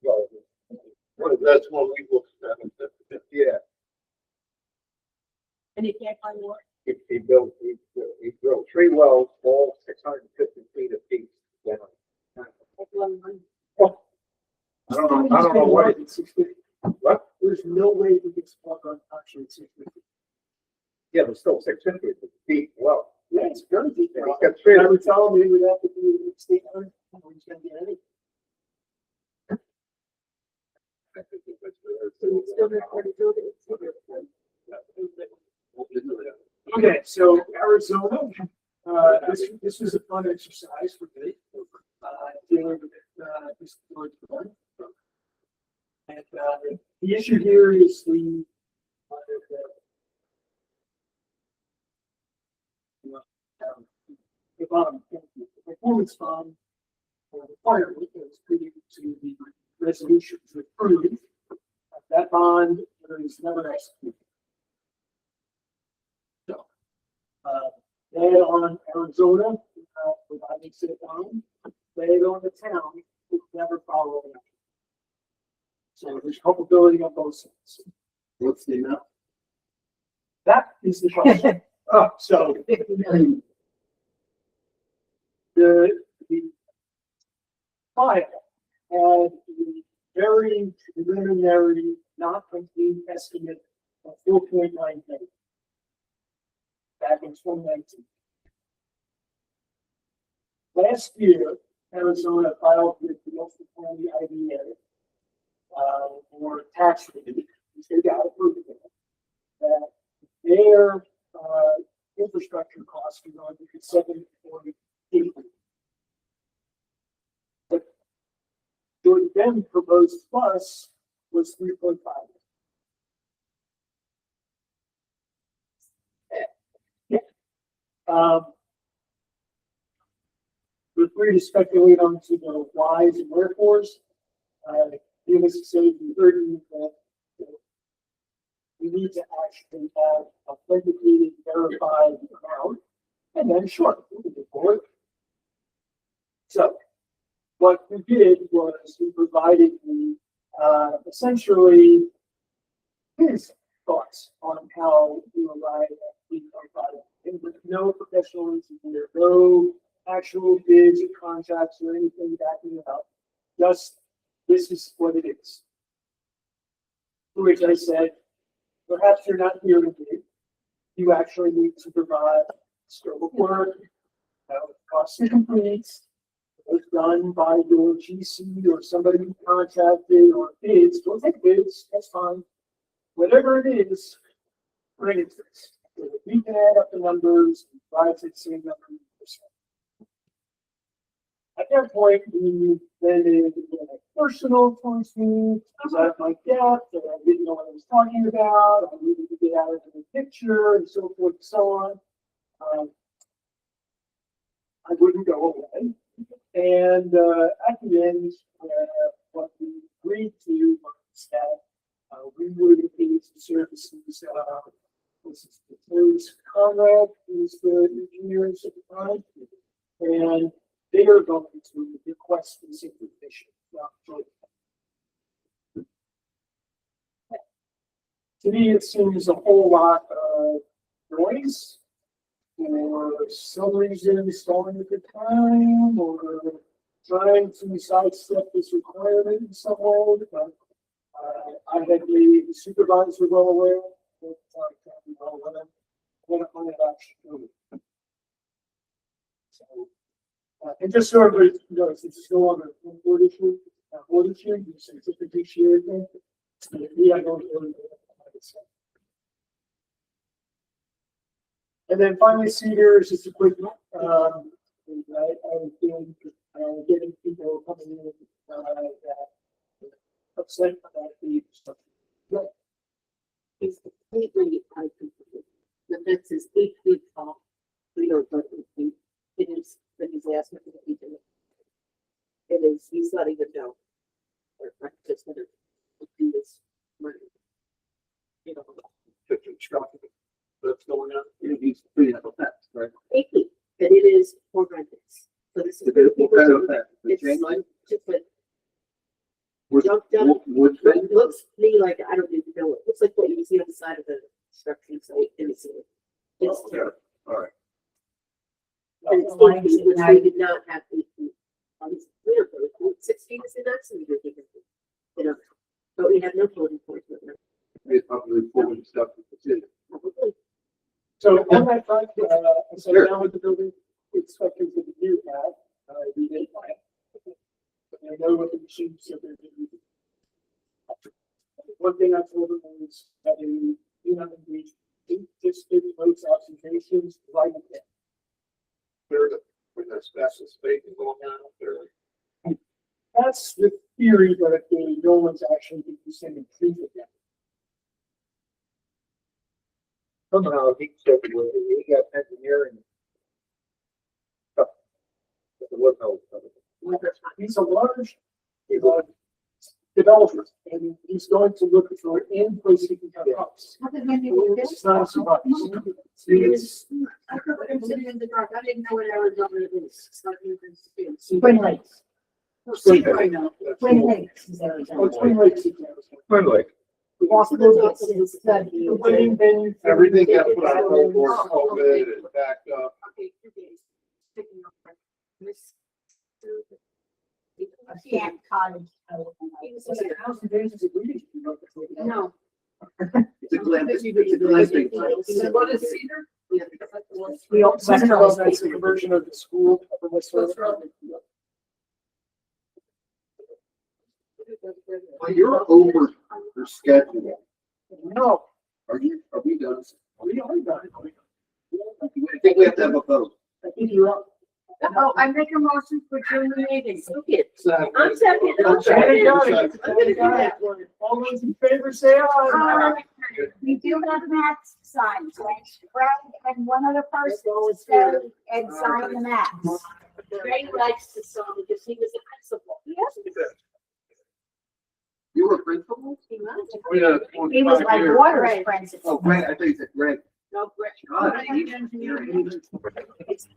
S1: Well,
S4: That's what we looked at.
S1: yeah,
S9: and you can't find more.
S1: he drilled 3 wells, all 650 feet apiece. Down. I don't know what it, what?
S2: There's no way we can spot on actually 650.
S1: Yeah, but still 650 feet well.
S2: Yeah, it's very deep.
S1: He's got 3
S2: I would tell him he would have to do a state hunter, he's gonna get any.
S9: Still recording, still
S2: Okay, so Arizona, this was a fun exercise for me. Dealing with, this George Floyd. And, the issue here is the bond, the performance bond, or the fire, which is treated to the resolutions approved. That bond is never executed. So, they on Arizona, providing city bond, they on the town, who never follow it. So there's culpability on both sides.
S5: What's the amount?
S2: That is the question. So
S3: 50 million.
S2: the file had the very preliminary, not complete estimate of 4.9 million. Back in 2019. Last year, Arizona filed with the Ulster County IDA for tax relief. They got approved of it. That their infrastructure costs are going to be 748. But George then proposed plus was 3.5. Yeah. We're free to speculate on to the whys and wherefores. Needless to say, we heard that we need to actually have authenticated, verified amount, and then sure, we can go forward. So, what we did was we provided the essentially his thoughts on how we arrive at the product, and with no professional engineer, no actual bids or contracts or anything backing it up. Just this is what it is. To which I said, perhaps you're not here to bid. You actually need to provide scope of work, cost to complete, was done by your GC or somebody you contracted or bids. Go take bids, that's fine. Whatever it is, bring it to us. So if we can add up the numbers, provide the same number. At that point, we then personal towards me, I was out of my depth, and I didn't know what I was talking about, I needed to get out of the picture, and so forth and so on. I wouldn't go away. And at the end, what we agreed to was that we would engage the services. This is Terry's Conrad, who's the engineers at the time, and they are going to request this information. To me, it seems a whole lot of noise, or some reason stalling at the time, or trying to sidestep this requirement in some way. But I had the supervisor well aware that when it actually moved. So, and just so everybody knows, this is no longer a board issue, it's a fiduciary thing. We are going to. And then finally, Cedar is just a quick one. I've been getting people coming in that upset about the stuff.
S9: It's completely uncompleted. The fence is 8 feet tall. We don't know 8 feet. It is, but he's asking for the detail. It is, he's not even know. Or like just gonna do this. You know,
S10: That's going on.
S5: He's putting up a fence, right?
S9: 8 feet, and it is 4 by 6. So this is.
S5: What kind of fence? The
S9: It's
S5: chain link?
S9: just like,
S5: Wood,
S9: jumped up.
S5: wood fence?
S9: It looks to me like, I don't even know, it looks like what you see on the side of the structure, so it's. It's terrible.
S5: All right.
S9: And it's 8 feet, which we did not have 8 feet. It's weird, but 6 feet is the maximum you're thinking. You know, but we have no code enforcement.
S5: It's probably forward stuff to the city.
S9: Probably.
S2: So on that front, I sat down with the building inspectors that we do have, we did plan. I know what the machines are going to do. One thing I told them was that in, we just did most observations right there.
S10: With asbestos vaping going on up there.
S2: That's the theory, but no one's actually been sending proof of that.
S1: Somehow he said he got engineering stuff. But there was no.
S2: He's a large developer, and he's going to look for any place he can cut costs. It's not a surprise. It's-
S9: I am sitting in the dark, I didn't know what Arizona is. It's not even.
S7: Twin Lakes.
S2: Cedar right now.
S7: Twin Lakes is
S2: Oh,
S7: Arizona.
S2: Twin Lakes is Arizona.
S1: Twin Lake.
S2: The wedding venue.
S10: Everything got put on hold for COVID and backed up.
S9: Okay, 2 days. Picking up this.
S3: Camp Cottage.
S9: No.
S5: It's a glamping.
S9: What is Cedar? Yeah.
S2: We all, that's a conversion of the school. Upper West Road.
S5: Well, you're over your schedule.
S2: No,
S5: Are we done?
S2: we are done.
S5: I think we have to have a vote.
S2: I think you're up.
S9: Oh, I make a motion for June meeting. Okay.
S10: Second.
S9: I'm second. I'm
S2: Okay,
S9: second.
S2: got
S9: I'm
S2: it.
S9: gonna do that.
S2: All those in favor say aye.
S3: We do have maps signed, so Brad and one other person to stay and sign the maps.
S9: Ray likes to song because he was a principal. Yes.
S5: You were principal?
S9: He was.
S3: He was my daughter's principal.
S5: Oh, Greg, I thought you said Greg.
S9: No, Brett.
S5: God,
S9: I'm an engineer. It's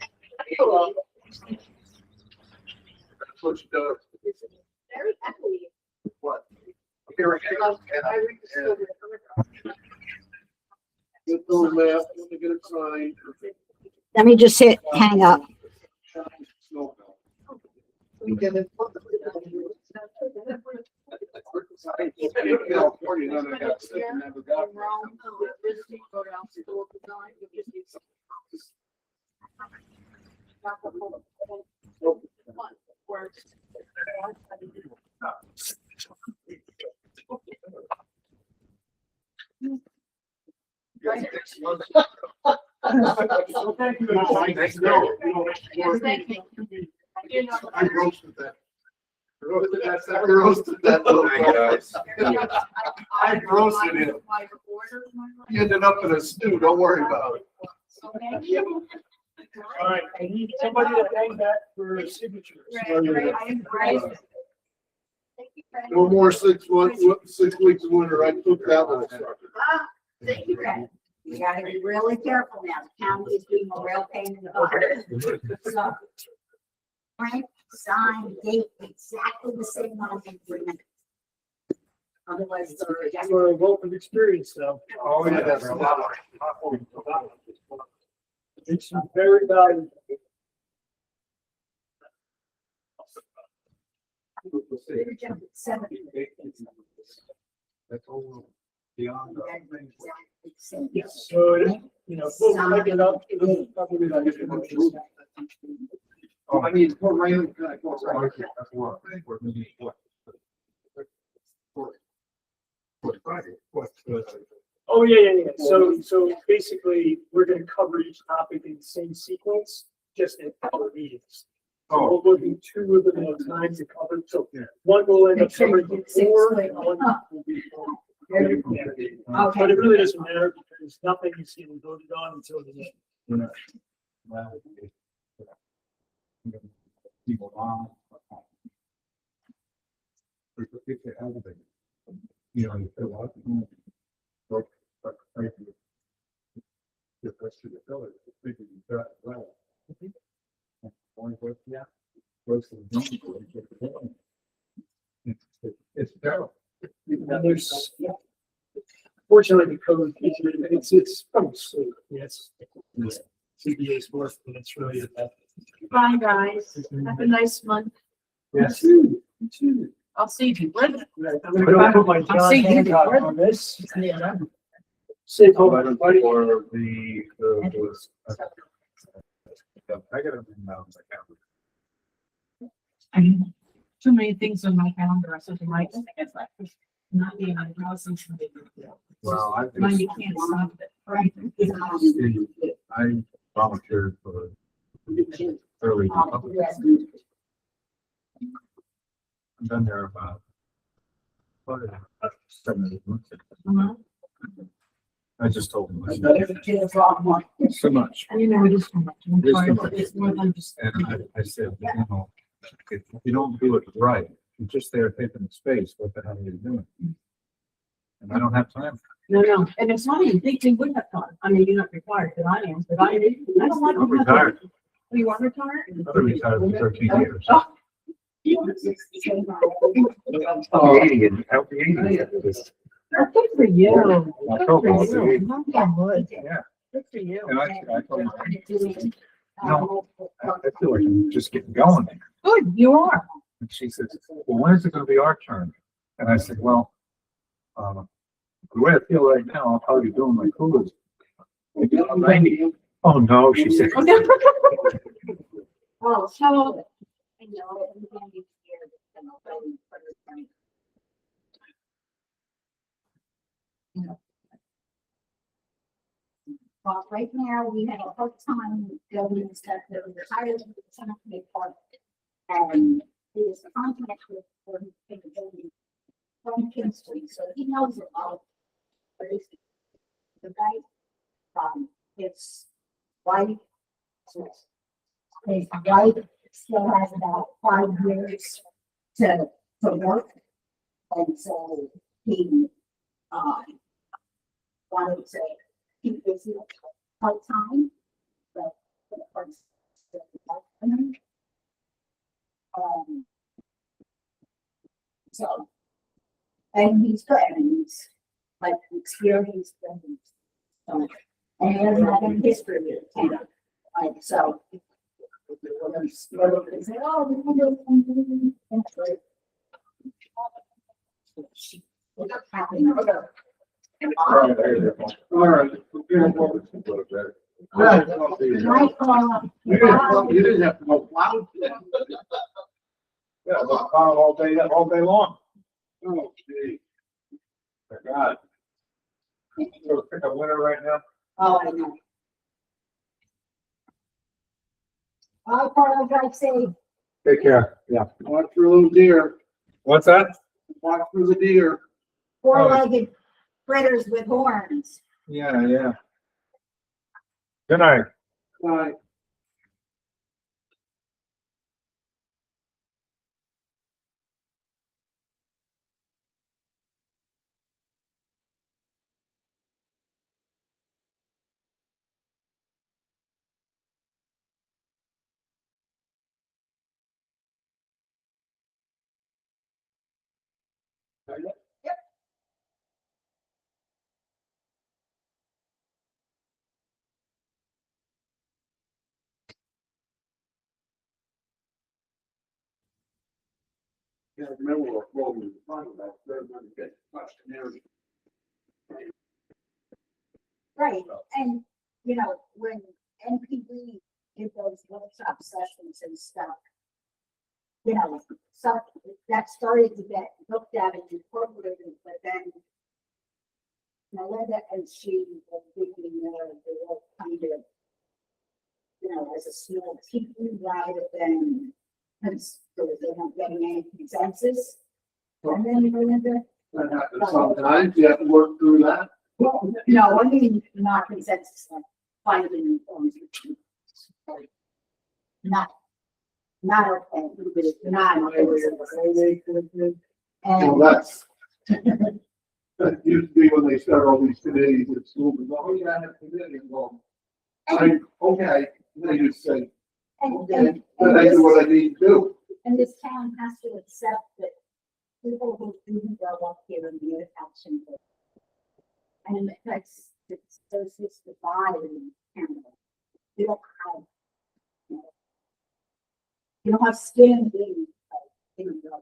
S10: That's what she does.
S9: very happily.
S10: What? Here we go.
S9: I rediscovered it.
S10: Get those maps, let me get it signed.
S3: Let me just hang up.
S10: California, none of that stuff never got.
S2: Thank you.
S9: Yes, thank you.
S10: I roasted that. Roasted that little guy. I roasted him. He ended up in a stew, don't worry about it.
S2: All right, I need somebody to hang that for signatures.
S10: No more 6 months, 6 weeks of winter, I took that one.
S3: Thank you, Fred. We gotta be really careful now. The county is being a real pain in the butt. So, Frank, sign, date, exactly the same on the agreement. Otherwise, it's already.
S2: For a wealth of experience, though.
S1: Oh, yeah, that's a lot.
S2: It's very valuable.
S1: That's all beyond.
S2: Yes, so, we'll make it up. Probably not get emotions.
S1: Oh, I need four rain, kind of four rain. That's what I think we're meeting. What? Friday,
S2: Oh, yeah. So basically, we're gonna cover each topic in the same sequence, just in other meetings. So we're looking 2 of them at a time to cover, so one will end up covering 4, and one will be. But it really doesn't matter, because nothing is getting voted on until the end.
S1: People on. Everything. You know, you fill out. The rest of the village, thinking you got it well. Only worth, yeah. It's terrible.
S2: And there's, fortunately, the code, it's probably slow, yes. CBA's worth, but it's really a bad.
S9: Bye, guys. Have a nice month.
S2: Yes.
S9: I'll see you. When?
S2: I'm gonna put my John Hancock on this. Say, oh, everybody.
S1: For the, I gotta remember my calendar.
S9: Too many things on my calendar. I said to Mike, it's like not being on the house and something.
S1: Well, I
S9: Mine, you
S1: just,
S9: can't stop it. Right.
S1: I volunteered for early. I've been there about 7 or 8 months. I just told him. It's too much.
S9: You know, it is too much. I'm
S1: It's too
S9: sorry,
S1: much.
S9: but it's more than just.
S1: And I said, you know, if you don't do it right, you're just there taking the space, what the hell are you doing? And I don't have time.
S9: No. And it's not even think we would have time. I mean, you're not required, but I am, but I don't like.
S1: I'm retired.
S9: You are retired?
S1: I've been retired for 13 years.
S9: Oh,
S1: I'll be 80 and I'll be 80.
S9: good for you.
S1: I told him, I'll be 80.
S9: Knock on wood.
S1: Yeah.
S9: Good for you.
S1: And I told him, no, I feel like I'm just getting going.
S9: Good, you are.
S1: And she said, well, when is it gonna be our turn? And I said, well, the way I feel right now, I'll probably be doing my coolest. Maybe I'm 90. Oh, no, she said.
S9: Oh, no.
S3: Oh, so. I know. Well, right now, we have a part-time building inspector retired from the cemetery department. And he is a contract with for the building from Kingston, so he knows it all. But it's the guy, his wife, still has about 5 years to work. And so he, wanted to keep busy part-time, but for the first. So, and he's good, and he's like experienced, and so, and he doesn't have any history with it, you know, like, so. They say, oh, we can do something. That's great.
S1: All right.
S10: You didn't have to go plowing.
S1: Yeah, I'm all day long.
S10: Oh, gee.
S1: My God. So pick a winner right now.
S3: Oh, I know. I apologize, say,
S1: Take care. Yeah.
S10: Watch for a little deer,
S1: What's that?
S10: watch for the deer.
S3: Four-legged critters with horns.
S1: Yeah, yeah. Good night.
S10: Bye. Yeah, remember what we were talking about, they're gonna get questionnaires.
S3: Right, and, you know, when NPD did those workshop sessions and stuff, you know, some, that started to get looked at and incorporated, but then Melinda and she were thinking, they were kind of, you know, as a small team rather than, because they weren't getting any consensus. And then Melinda,
S10: That happens sometimes, you have to work through that.
S3: well, no, I mean, not consensus, like finding, like, not okay, not.
S10: Well,
S3: And,
S10: that's, that used to be when they start all these committees at school, and, oh, yeah, I have a committee, well, okay, they just say, okay, then I do what I need to do.
S3: and this town has to accept that people who didn't go up here and be action. And that's, it's, there's this divide in Canada. You don't have, you know, you don't have skin in, in the.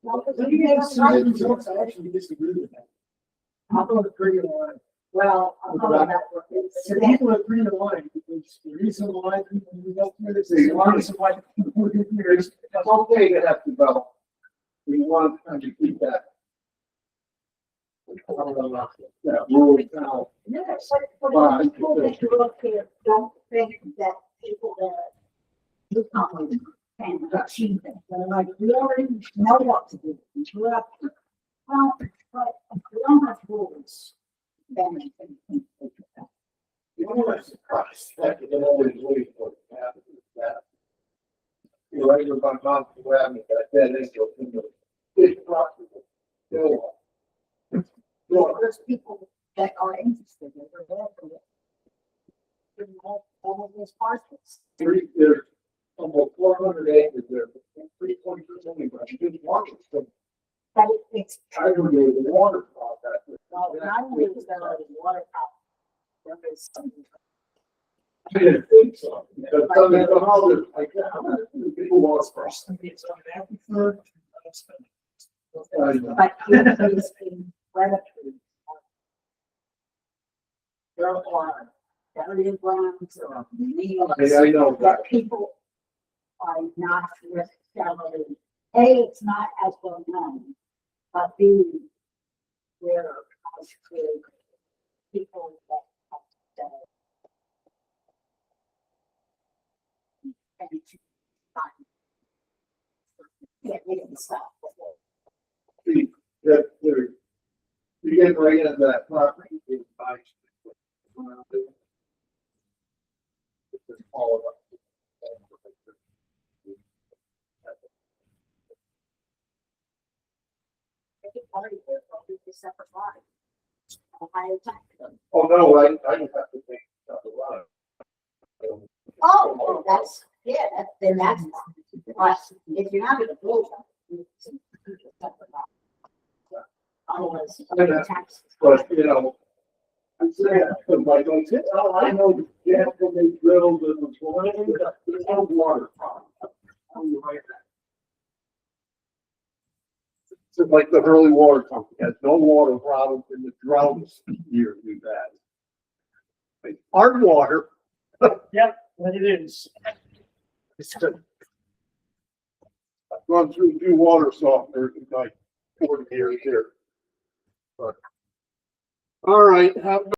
S3: Well,
S2: I actually disagree with that. I'll go with Green Line.
S3: well, I'll call it that.
S2: So people agree to line, because the reason why people move up here is the reason why people move here is.
S10: It's okay to have to go. We want to kind of keep that. That rural town.
S3: Yes, but people that grew up here don't think that people that do come can achieve it. They're like, we already know what to do. We grew up here. Well, but we don't have rules. Then we can think of that.
S10: You know what I'm surprised, that you can always wait for it to happen, is that. You're right, with my mom, who had me, that is, you'll think of big process.
S3: Well, there's people that are interested, they're there for it. In all of these parcels.
S10: There's almost 400 acres there, 3.2 only, but you didn't want it, so
S3: But it's,
S10: I don't know the water process.
S3: well, not only is there a water problem, there is some.
S10: I didn't think so, because some of the others, like, how many people lost first?
S2: It's on Aquifer.
S3: But it is incredibly. There are burial grounds or meals
S10: I know that.
S3: that people are not necessarily, A, it's not as well known, but B, where people that have and to find. Get rid of the stuff.
S10: That they're, you get right into that property, it's nice. It's all of us.
S3: Separate line. A higher tax.
S10: Oh, no, I just have to think stuff a lot.
S3: Oh, well, that's, yeah, then that's, but if you're not gonna build them. Otherwise, taxes.
S10: But, you know, I'm saying, but like, oh, I know the gas when they drilled and the water, there's no water problem. I'm right there. So like the Hurley Water Company has no water problem in the droughts year we've had. Like, hard water,
S2: Yeah, what it is.
S10: it's good. I've gone through a few water softeners in my 40 years here. But, all right, have a